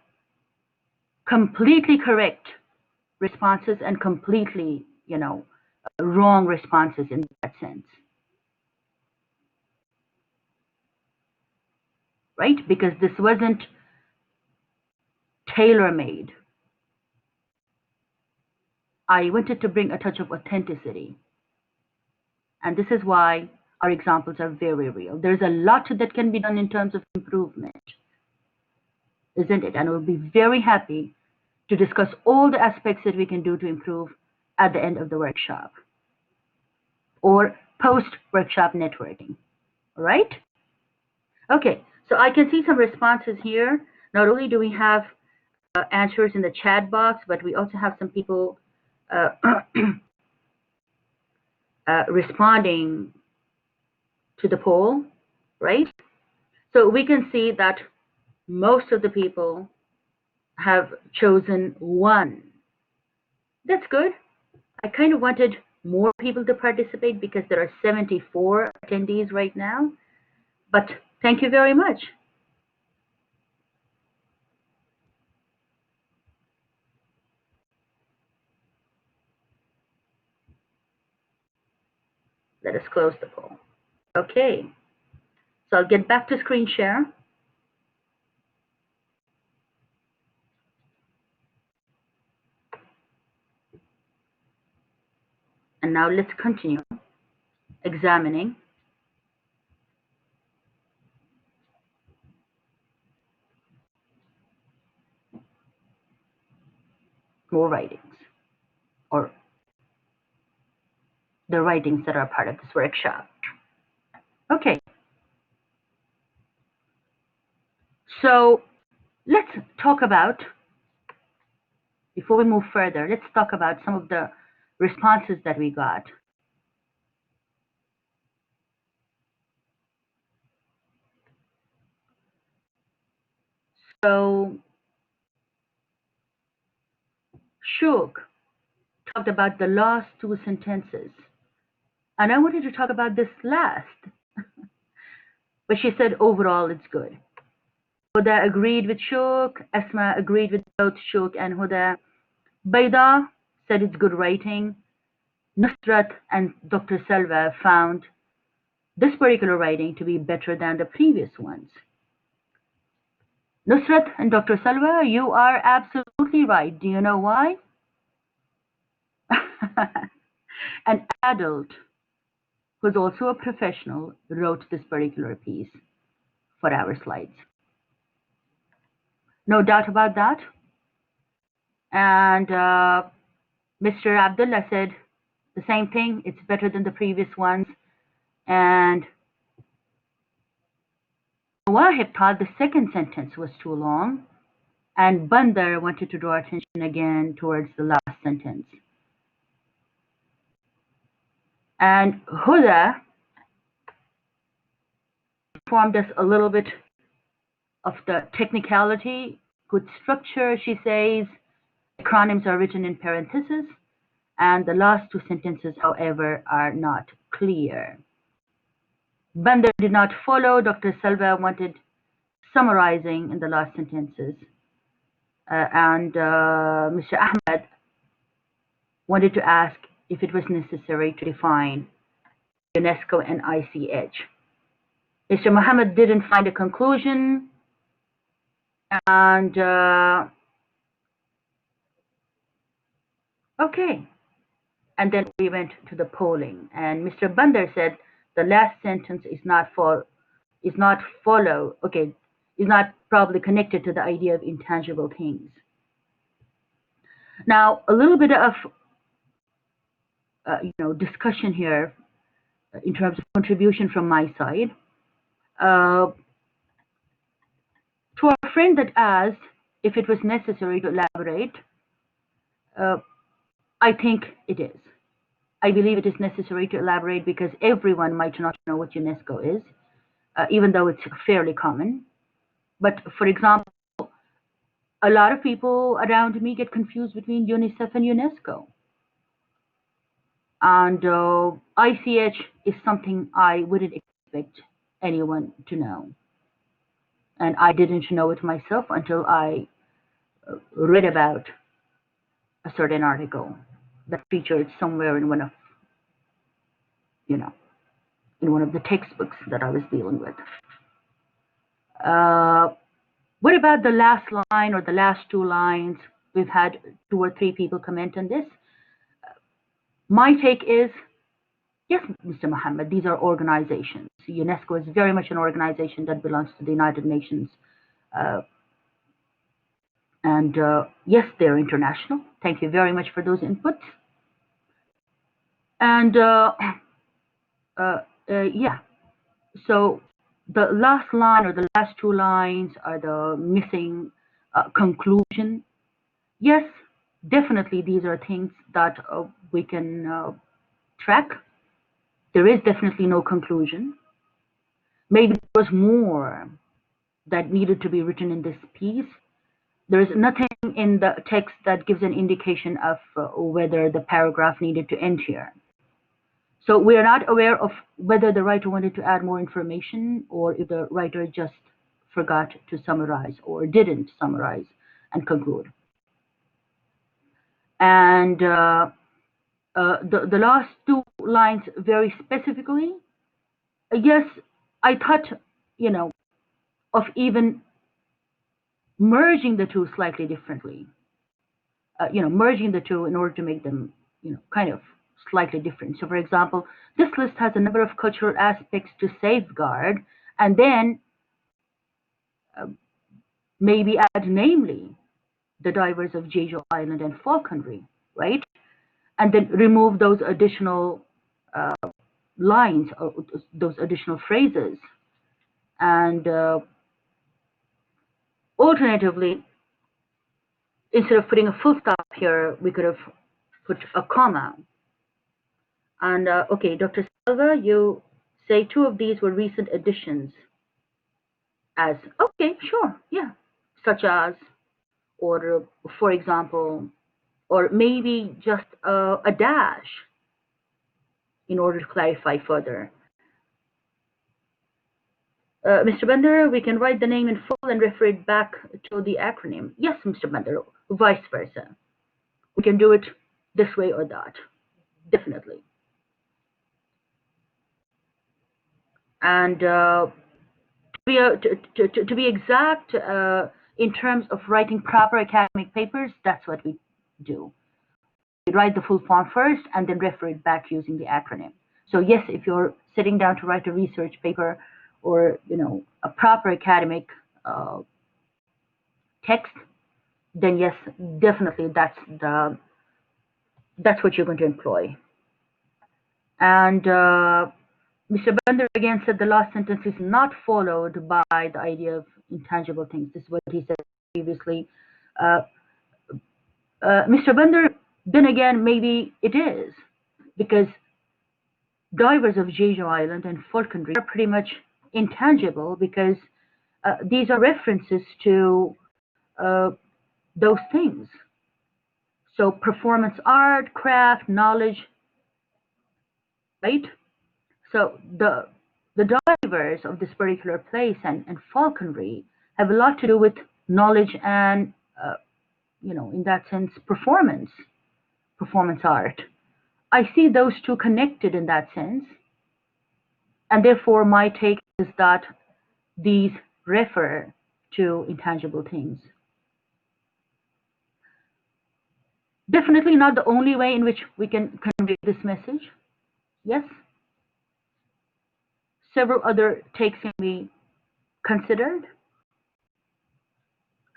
B: completely correct responses and completely, wrong responses in that sense, right? Because this wasn't tailor-made. I wanted to bring a touch of authenticity. And this is why our examples are very real. There's a lot that can be done in terms of improvement, isn't it? And we'll be very happy to discuss all the aspects that we can do to improve at the end of the workshop or post-workshop networking. All right? Okay, so I can see some responses here. Not only do we have answers in the chat box, but we also have some people responding to the poll, right? So we can see that most of the people have chosen one. That's good. I kind of wanted more people to participate because there are 74 attendees right now, but thank you very much. Let us close the poll. Okay, so I'll get back to screen share. And now let's continue examining more writings, or the writings that are part of this workshop. Okay, so let's talk about, before we move further, let's talk about some of the responses that we got. So Shuk talked about the last two sentences, and I wanted to talk about this last, but she said overall it's good. Huda agreed with Shuk, Asma agreed with both Shuk and Huda. Baida said it's good writing. Nusrat and Dr. Selva found this particular writing to be better than the previous ones. Nusrat and Dr. Selva, you are absolutely right. Do you know why? An adult who's also a professional wrote this particular piece for our slides. No doubt about that. And Mr. Abdullah said the same thing. It's better than the previous ones. And Wahib thought the second sentence was too long. And Bandar wanted to draw attention again towards the last sentence. And Huda informed us a little bit of the technicality. Good structure, she says. Acronyms are written in parentheses, and the last two sentences, however, are not clear. Bandar did not follow. Dr. Selva wanted summarizing in the last sentences. And Mr. Ahmed wanted to ask if it was necessary to define UNESCO and ICH. Mr. Muhammad didn't find a conclusion, and okay. And then we went to the polling, and Mr. Bandar said the last sentence is not probably connected to the idea of intangible things. Now, a little bit of discussion here in terms of contribution from my side. To our friend that asked if it was necessary to elaborate, I think it is. I believe it is necessary to elaborate because everyone might not know what UNESCO is, even though it's fairly common. But for example, a lot of people around me get confused between UNICEF and UNESCO. And ICH is something I wouldn't expect anyone to know. And I didn't know it myself until I read about a certain article that featured somewhere in one of, in one of the textbooks that I was dealing with. What about the last line or the last two lines? We've had 2 or 3 people comment on this. My take is, yes, Mr. Muhammad, these are organizations. UNESCO is very much an organization that belongs to the United Nations. And yes, they're international. Thank you very much for those inputs. And yeah, so the last line or the last 2 lines are the missing conclusion. Yes, definitely these are things that we can track. There is definitely no conclusion. Maybe there was more that needed to be written in this piece. There is nothing in the text that gives an indication of whether the paragraph needed to end here. So we are not aware of whether the writer wanted to add more information or if the writer just forgot to summarize or didn't summarize and conclude. And the last 2 lines very specifically, yes, I thought, of even merging the 2 slightly differently. Merging the 2 in order to make them, kind of slightly different. So, for example, this list has a number of cultural aspects to safeguard, and then maybe add namely the divers of Jeju Island and Falconry, right? And then remove those additional lines or those additional phrases. And alternatively, instead of putting a full stop here, we could have put a comma. And okay, Dr. Silva, you say two of these were recent additions. As okay, sure, yeah, such as, or for example, or maybe just a dash in order to clarify further. Mr. Bender, we can write the name in full and refer it back to the acronym. Yes, Mr. Bender, vice versa. We can do it this way or that, definitely. And to be exact, in terms of writing proper academic papers, that's what we do. We write the full form first and then refer it back using the acronym. So yes, if you're sitting down to write a research paper or a proper academic text, then yes, definitely that's what you're going to employ. And Mr. Bender again said the last sentence is not followed by the idea of intangible things. This is what he said previously. Mr. Bender, then again, maybe it is, because divers of Jeju Island and Falconry are pretty much intangible because these are references to those things. So performance art, craft, knowledge, right? So the divers of this particular place and falconry have a lot to do with knowledge and, in that sense, performance art. I see those two connected in that sense, and therefore my take is that these refer to intangible things. Definitely not the only way in which we can convey this message. Yes, several other takes can be considered.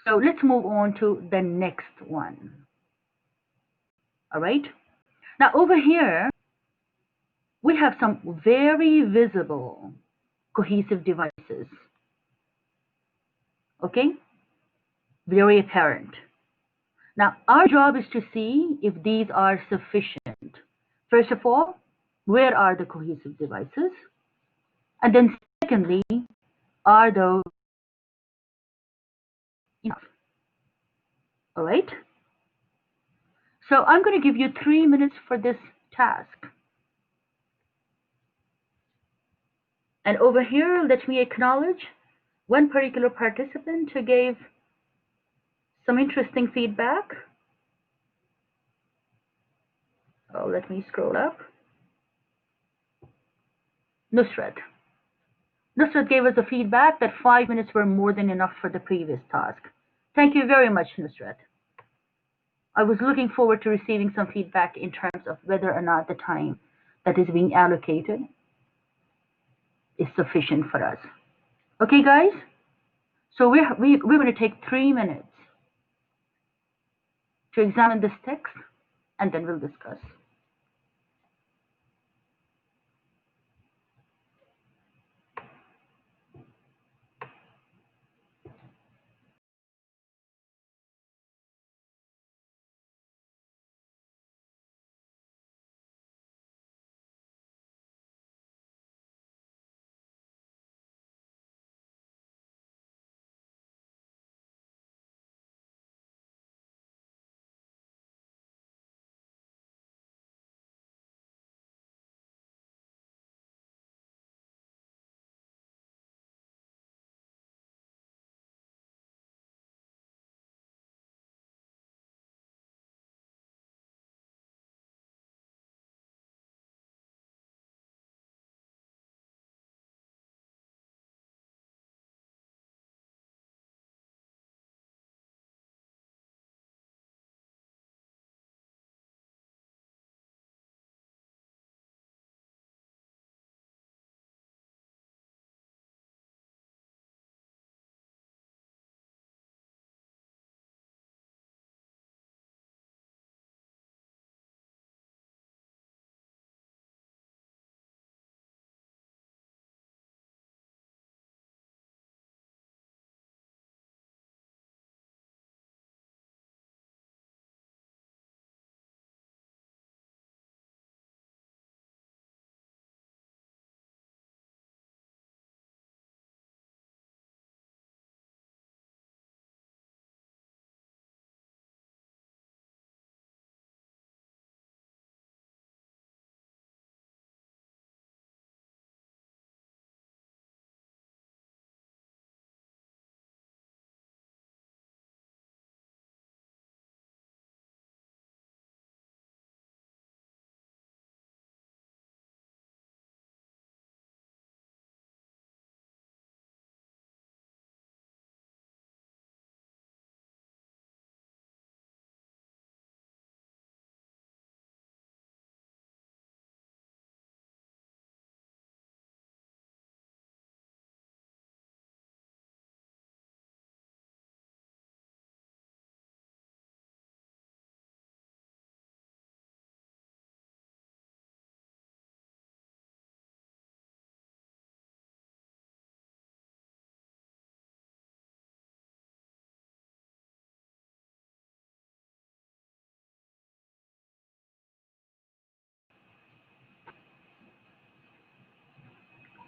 B: So let's move on to the next one. All right. Now over here, we have some very visible cohesive devices. Okay, very apparent. Now our job is to see if these are sufficient. First of all, where are the cohesive devices? And then secondly, are those enough? All right. So I'm going to give you 3 minutes for this task. And over here, let me acknowledge one particular participant who gave some interesting feedback. Oh, let me scroll up. Nusrat. Nusrat gave us a feedback that 5 minutes were more than enough for the previous task. Thank you very much, Nusrat. I was looking forward to receiving some feedback in terms of whether or not the time that is being allocated is sufficient for us. Okay, guys? So we're going to take 3 minutes to examine this text, and then we'll discuss.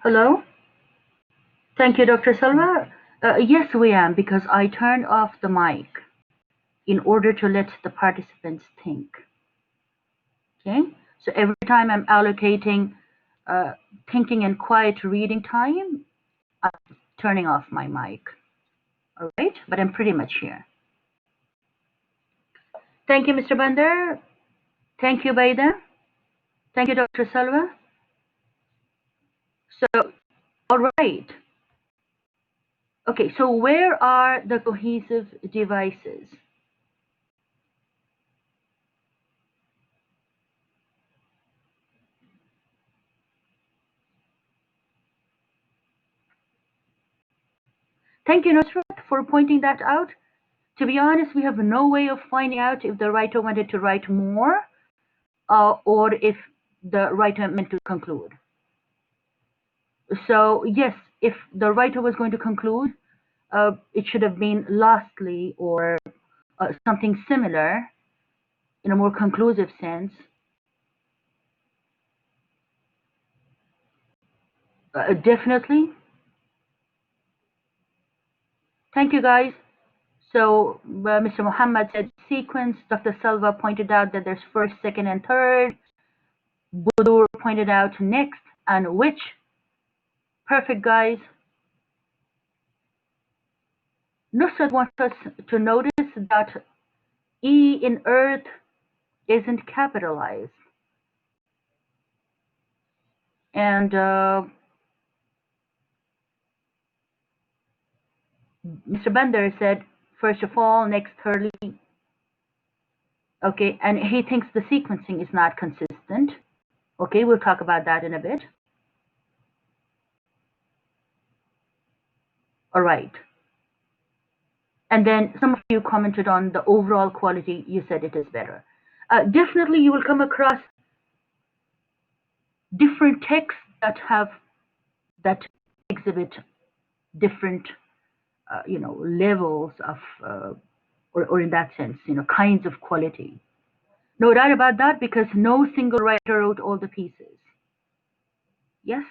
B: Hello? Thank you, Dr. Salva. Yes, we am, because I turned off the mic in order to let the participants think. Okay? So every time I'm allocating thinking and quiet reading time, I'm turning off my mic. All right? But I'm pretty much here. Thank you, Mr. Bandar. Thank you, Baida. Thank you, Dr. Salva. So, all right. Okay, so where are the cohesive devices? Thank you, Nusrat, for pointing that out. To be honest, we have no way of finding out if the writer wanted to write more or if the writer meant to conclude. So yes, if the writer was going to conclude, it should have been lastly or something similar in a more conclusive sense. Definitely. Thank you, guys. So Mr. Muhammad said sequence. Dr. Salva pointed out that there's first, second, and third. Budur pointed out next and which. Perfect, guys. Nusrat wants us to notice that E in earth isn't capitalized. And Mr. Bender said, first of all, next, thirdly. Okay, and he thinks the sequencing is not consistent. Okay, we'll talk about that in a bit. All right. And then some of you commented on the overall quality. You said it is better. Definitely, you will come across different texts that exhibit different, levels of, or in that sense, kinds of quality. No doubt about that, because no single writer wrote all the pieces. Yes,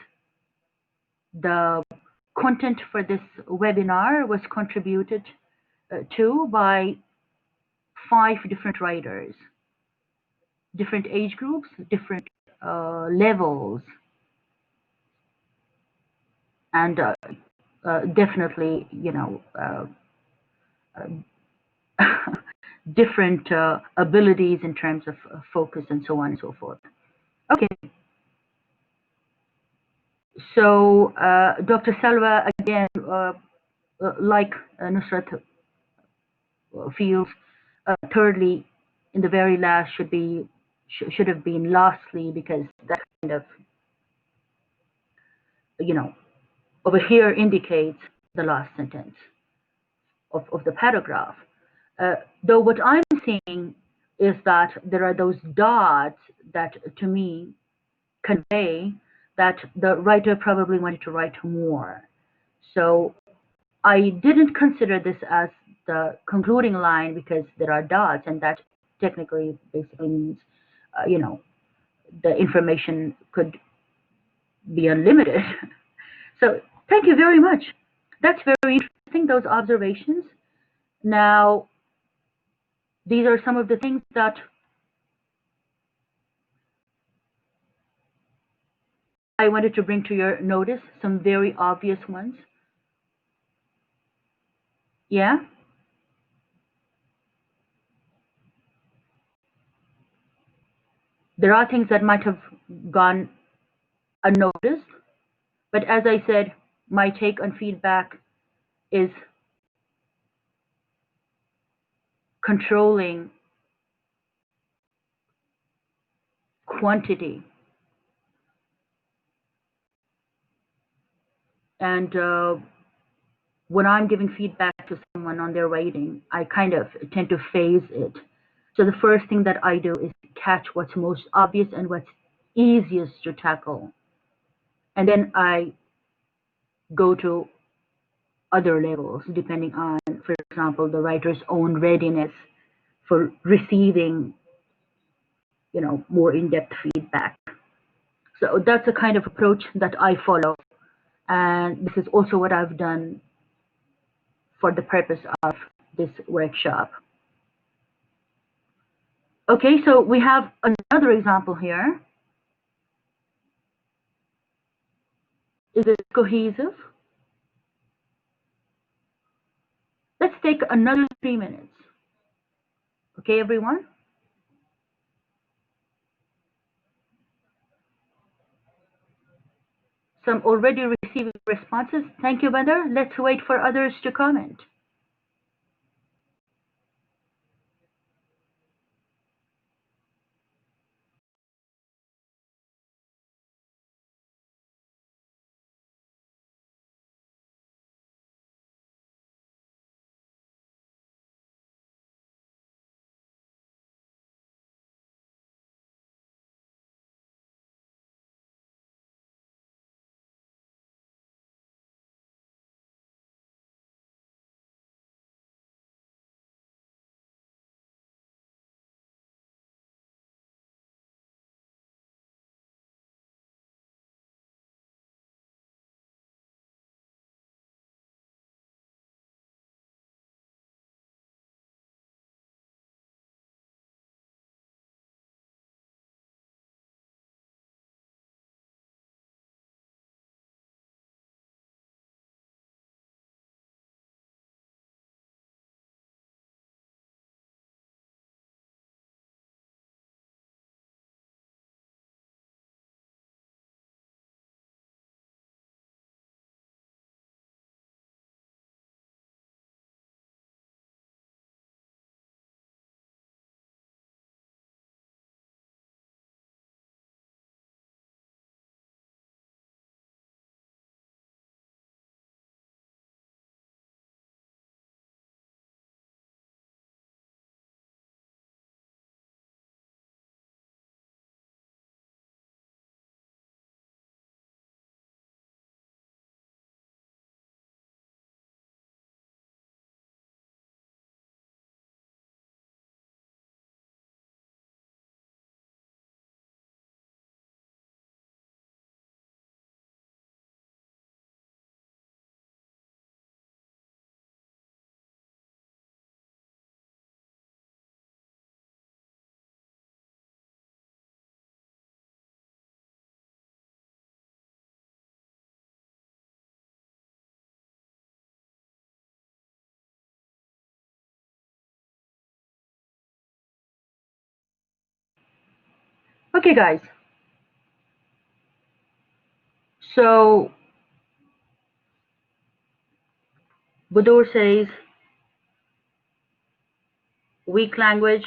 B: the content for this webinar was contributed to by 5 different writers, different age groups, different levels, and definitely, different abilities in terms of focus and so on and so forth. Okay. So Dr. Salva, again, like Nusrat feels, thirdly, in the very last should have been lastly, because that kind of, over here indicates the last sentence of the paragraph. Though what I'm seeing is that there are those dots that, to me, convey that the writer probably wanted to write more. So I didn't consider this as the concluding line because there are dots, and that technically basically means, the information could be unlimited. So thank you very much. That's very interesting, those observations. Now, these are some of the things that I wanted to bring to your notice, some very obvious ones. Yeah? There are things that might have gone unnoticed, but as I said, my take on feedback is controlling quantity. And when I'm giving feedback to someone on their writing, I kind of tend to phase it. So the first thing that I do is catch what's most obvious and what's easiest to tackle. And then I go to other levels, depending on, for example, the writer's own readiness for receiving, more in-depth feedback. So that's a kind of approach that I follow And this is also what I've done for the purpose of this workshop. Okay, so we have another example here. Is it cohesive? Let's take another 3 minutes. Okay, everyone? Some already receiving responses. Thank you, Badr. Let's wait for others to comment. Okay, guys. So Budor says weak language.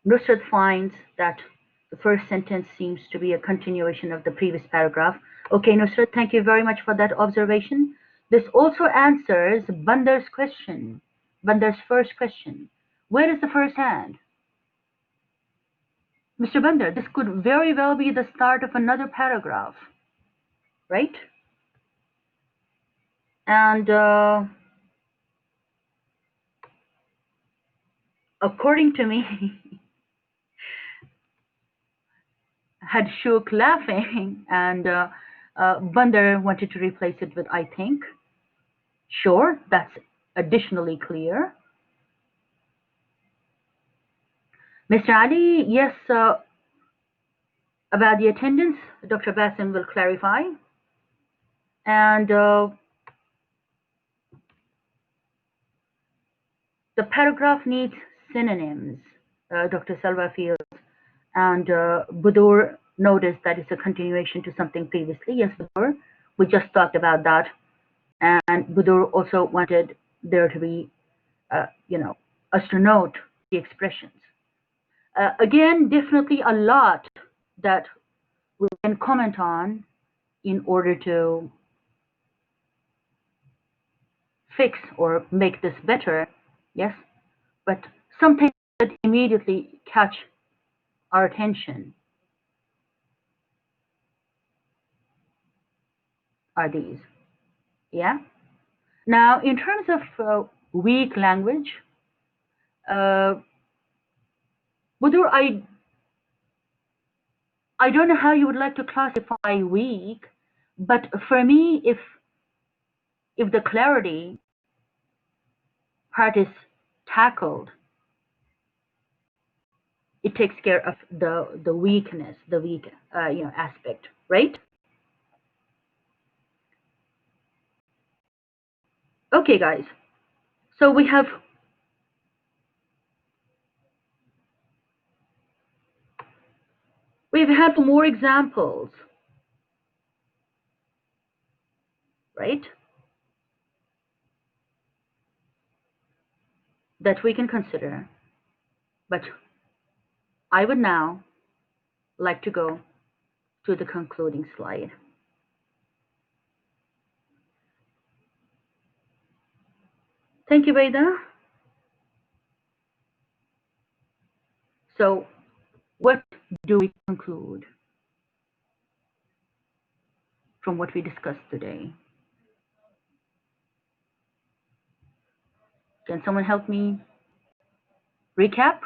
B: Nusrat finds that the first sentence seems to be a continuation of the previous paragraph. Okay, Nusrat, thank you very much for that observation. This also answers Bandar's question, Bandar's first question. Where is the first hand? Mr. Bandar, this could very well be the start of another paragraph, right? And according to me, had shook laughing, and Bandar wanted to replace it with I think. Sure, that's additionally clear. Mr. Ali, yes, about the attendance, Dr. Bassem will clarify. And the paragraph needs synonyms, Dr. Salva feels. And Budur noticed that it's a continuation to something previously. Yes, Budur, we just talked about that. And Budur also wanted there to be, us to note the expressions. Again, definitely a lot that we can comment on in order to fix or make this better, yes, but something that immediately catch our attention are these, yeah. Now, in terms of weak language, Budur, I don't know how you would like to classify weak, But for me, if the clarity part is tackled, it takes care of the weakness, the weak aspect, right? Okay, guys. So we've had more examples, right? That we can consider, but I would now like to go to the concluding slide. Thank you, Veda. So, what do we conclude from what we discussed today? Can someone help me recap?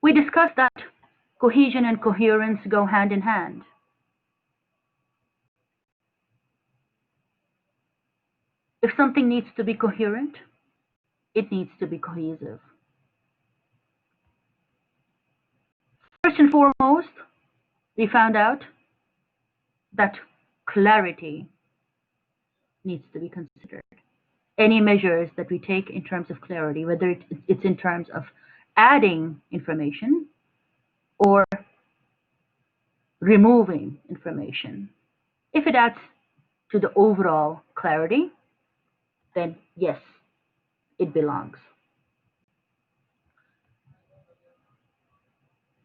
B: We discussed that cohesion and coherence go hand in hand. If something needs to be coherent, it needs to be cohesive. First and foremost, we found out that clarity needs to be considered. Any measures that we take in terms of clarity, whether it's in terms of adding information or removing information, if it adds to the overall clarity, then yes, it belongs.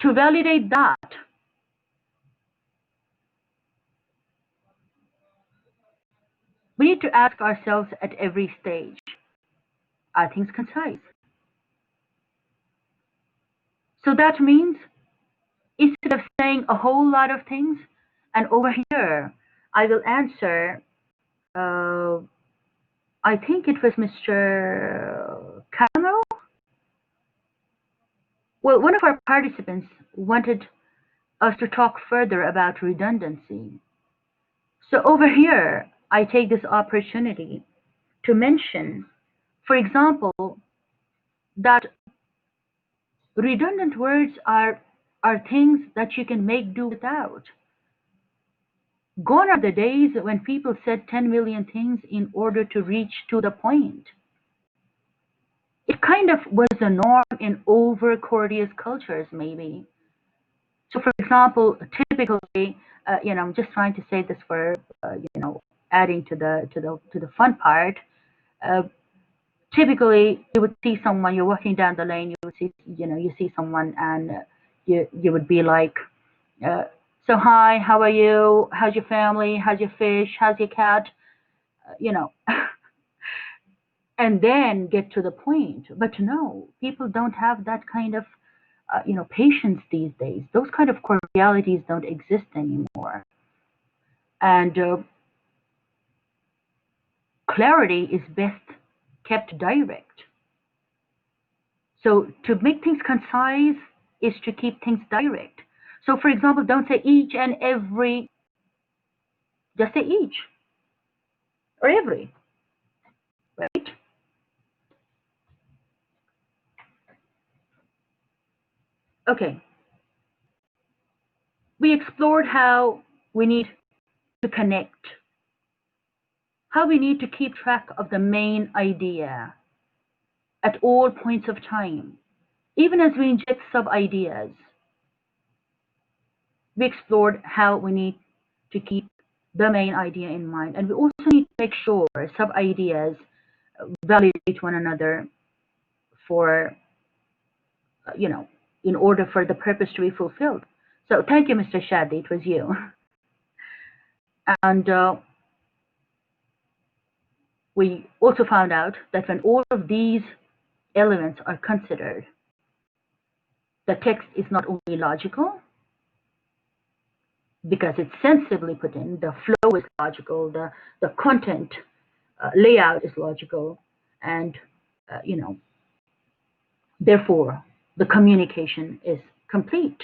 B: To validate that, we need to ask ourselves at every stage, are things concise? So that means instead of saying a whole lot of things, and over here, I will answer, I think it was Mr. Camo. Well, one of our participants wanted us to talk further about redundancy. So over here, I take this opportunity to mention, for example, that redundant words are things that you can make do without. Gone are the days when people said 10 million things in order to reach to the point. It kind of was a norm in over courteous cultures, maybe. So, for example, typically, I'm just trying to say this for, adding to the fun part. Uh, Typically, you would see someone. You're walking down the lane. You see someone, and you would be like, uh, "So hi, how are you? How's your family? How's your fish? How's your cat?" You know, and then get to the point. But no, people don't have that kind of patience these days. Those kind of cordialities don't exist anymore. And clarity is best kept direct. So to make things concise is to keep things direct. So for example, don't say each and every, just say each or every, right? Okay. We explored how we need to connect, how we need to keep track of the main idea at all points of time. Even as we inject sub ideas, we explored how we need to keep the main idea in mind. And we also need to make sure sub ideas validate one another for, in order for the purpose to be fulfilled. So thank you, Mr. Shadi, it was you. And we also found out that when all of these elements are considered, the text is not only logical, because it's sensibly put in, the flow is logical, the content layout is logical, and therefore the communication is complete.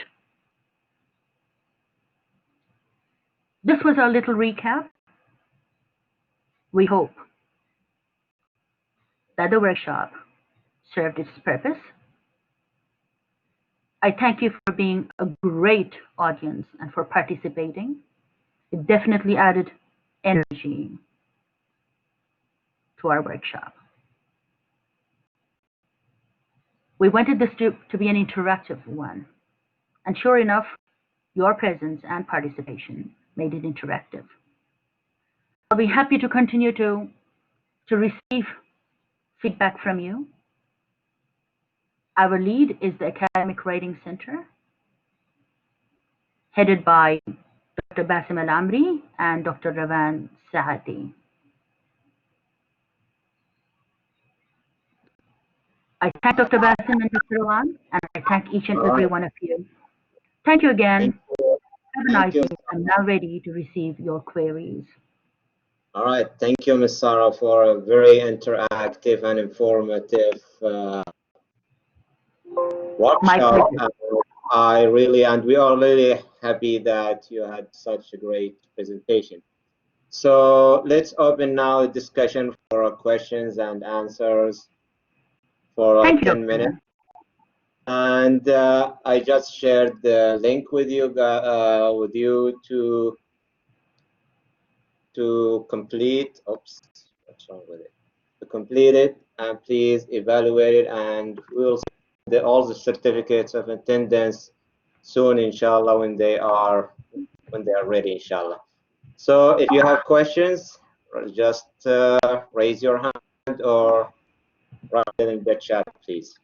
B: This was our little recap. We hope that the workshop served its purpose. I thank you for being a great audience and for participating. It definitely added energy to our workshop. We wanted this to be an interactive one, and sure enough, your presence and participation made it interactive. I'll be happy to continue to receive feedback from you. Our lead is the Academic Writing Center, headed by Dr. Basim Al-Amri and Dr. Ravan Sahati. I thank Dr. Basim and Dr. Ravan, and I thank each and every one of you. Thank you again. Have a nice day. I'm now ready to receive your queries.
A: All right. Thank you, Ms. Sarah, for a very interactive and informative workshop. And we are really happy that you had such a great presentation. So let's open now a discussion for questions and answers for 10 minutes. And I just shared the link with you to complete. Oops, what's wrong with it? To complete it, and please evaluate it, and we'll send all the certificates of attendance soon, inshallah, when they are ready, inshallah. So if you have questions, just raise your hand or write it in the chat, please.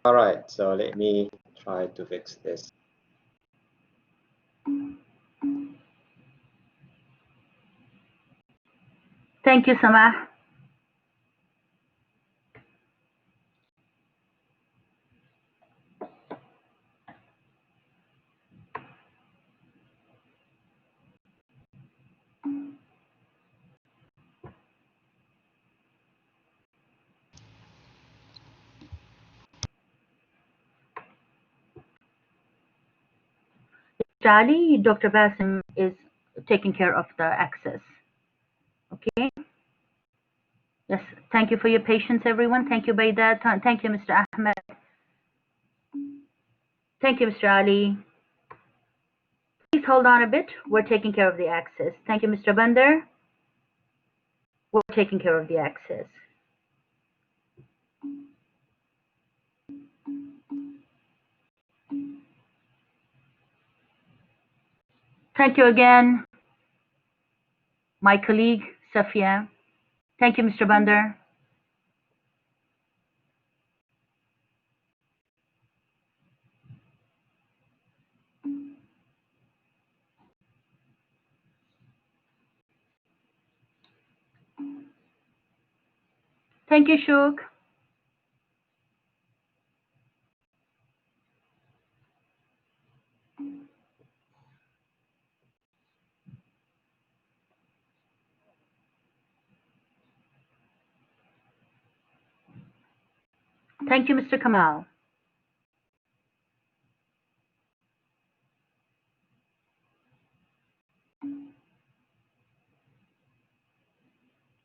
A: All right, so let me try to fix this.
B: Thank you, Samah. Charlie, Dr. Basim is taking care of the access. Okay? Yes, thank you for your patience, everyone. Thank you, Baidat. Thank you, Mr. Ahmed. Thank you, Mr. Ali. Please hold on a bit. We're taking care of the access. Thank you, Mr. Bandar. We're taking care of the access. Thank you again, my colleague, Safia. Thank you, Mr. Bandar. Thank you, Shuk. Thank you, Mr. Kamal.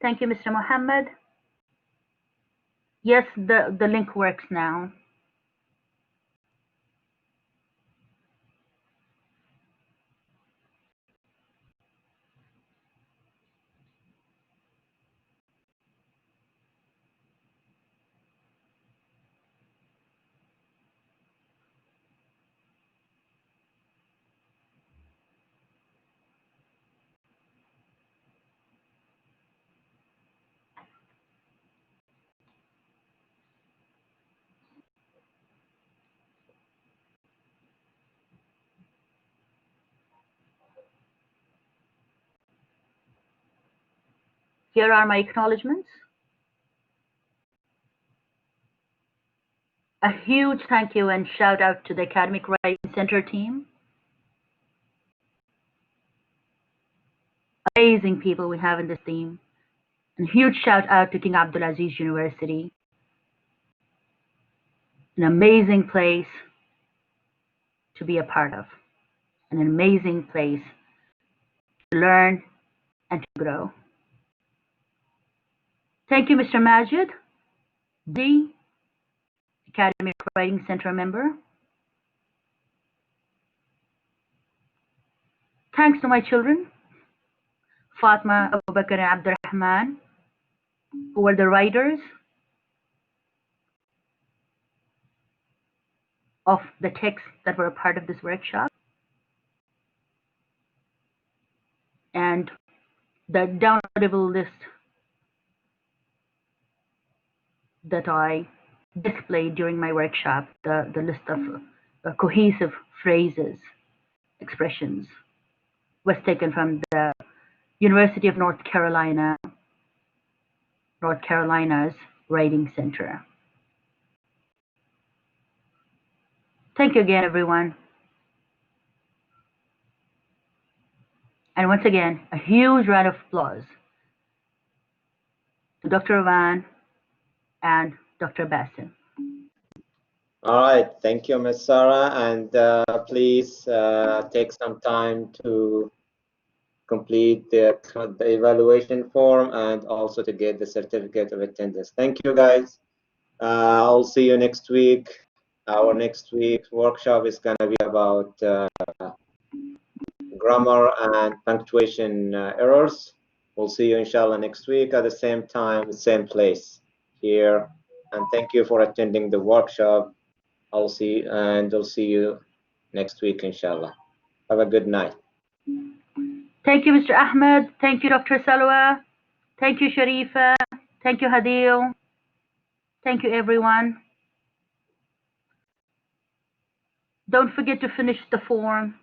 B: Thank you, Mr. Mohammed. Yes, the link works now. Here are my acknowledgements. A huge thank you and shout out to the Academic Writing Center team. Amazing people we have in this team. And a huge shout out to King Abdulaziz University. An amazing place to be a part of. An amazing place to learn and to grow. Thank you, Mr. Majid, the Academic Writing Center member. Thanks to my children, Fatma, Abu Bakr, and Abdurrahman, who were the writers of the texts that were a part of this workshop. And the downloadable list that I displayed during my workshop, the list of cohesive phrases, expressions, was taken from the University of North Carolina's Writing Center. Thank you again, everyone. And once again, a huge round of applause to Dr. Van and Dr. Bassin.
A: All right, thank you, Ms. Sarah, and please take some time to complete the evaluation form and also to get the certificate of attendance. Thank you, guys. I'll see you next week. Our next week's workshop is going to be about grammar and punctuation errors. We'll see you, inshallah, next week at the same time, same place here. And thank you for attending the workshop. I'll see you next week, inshallah. Have a good night.
B: Thank you, Mr. Ahmed. Thank you, Dr. Salwa. Thank you, Sharifa. Thank you, Hadil. Thank you, everyone. Don't forget to finish the form.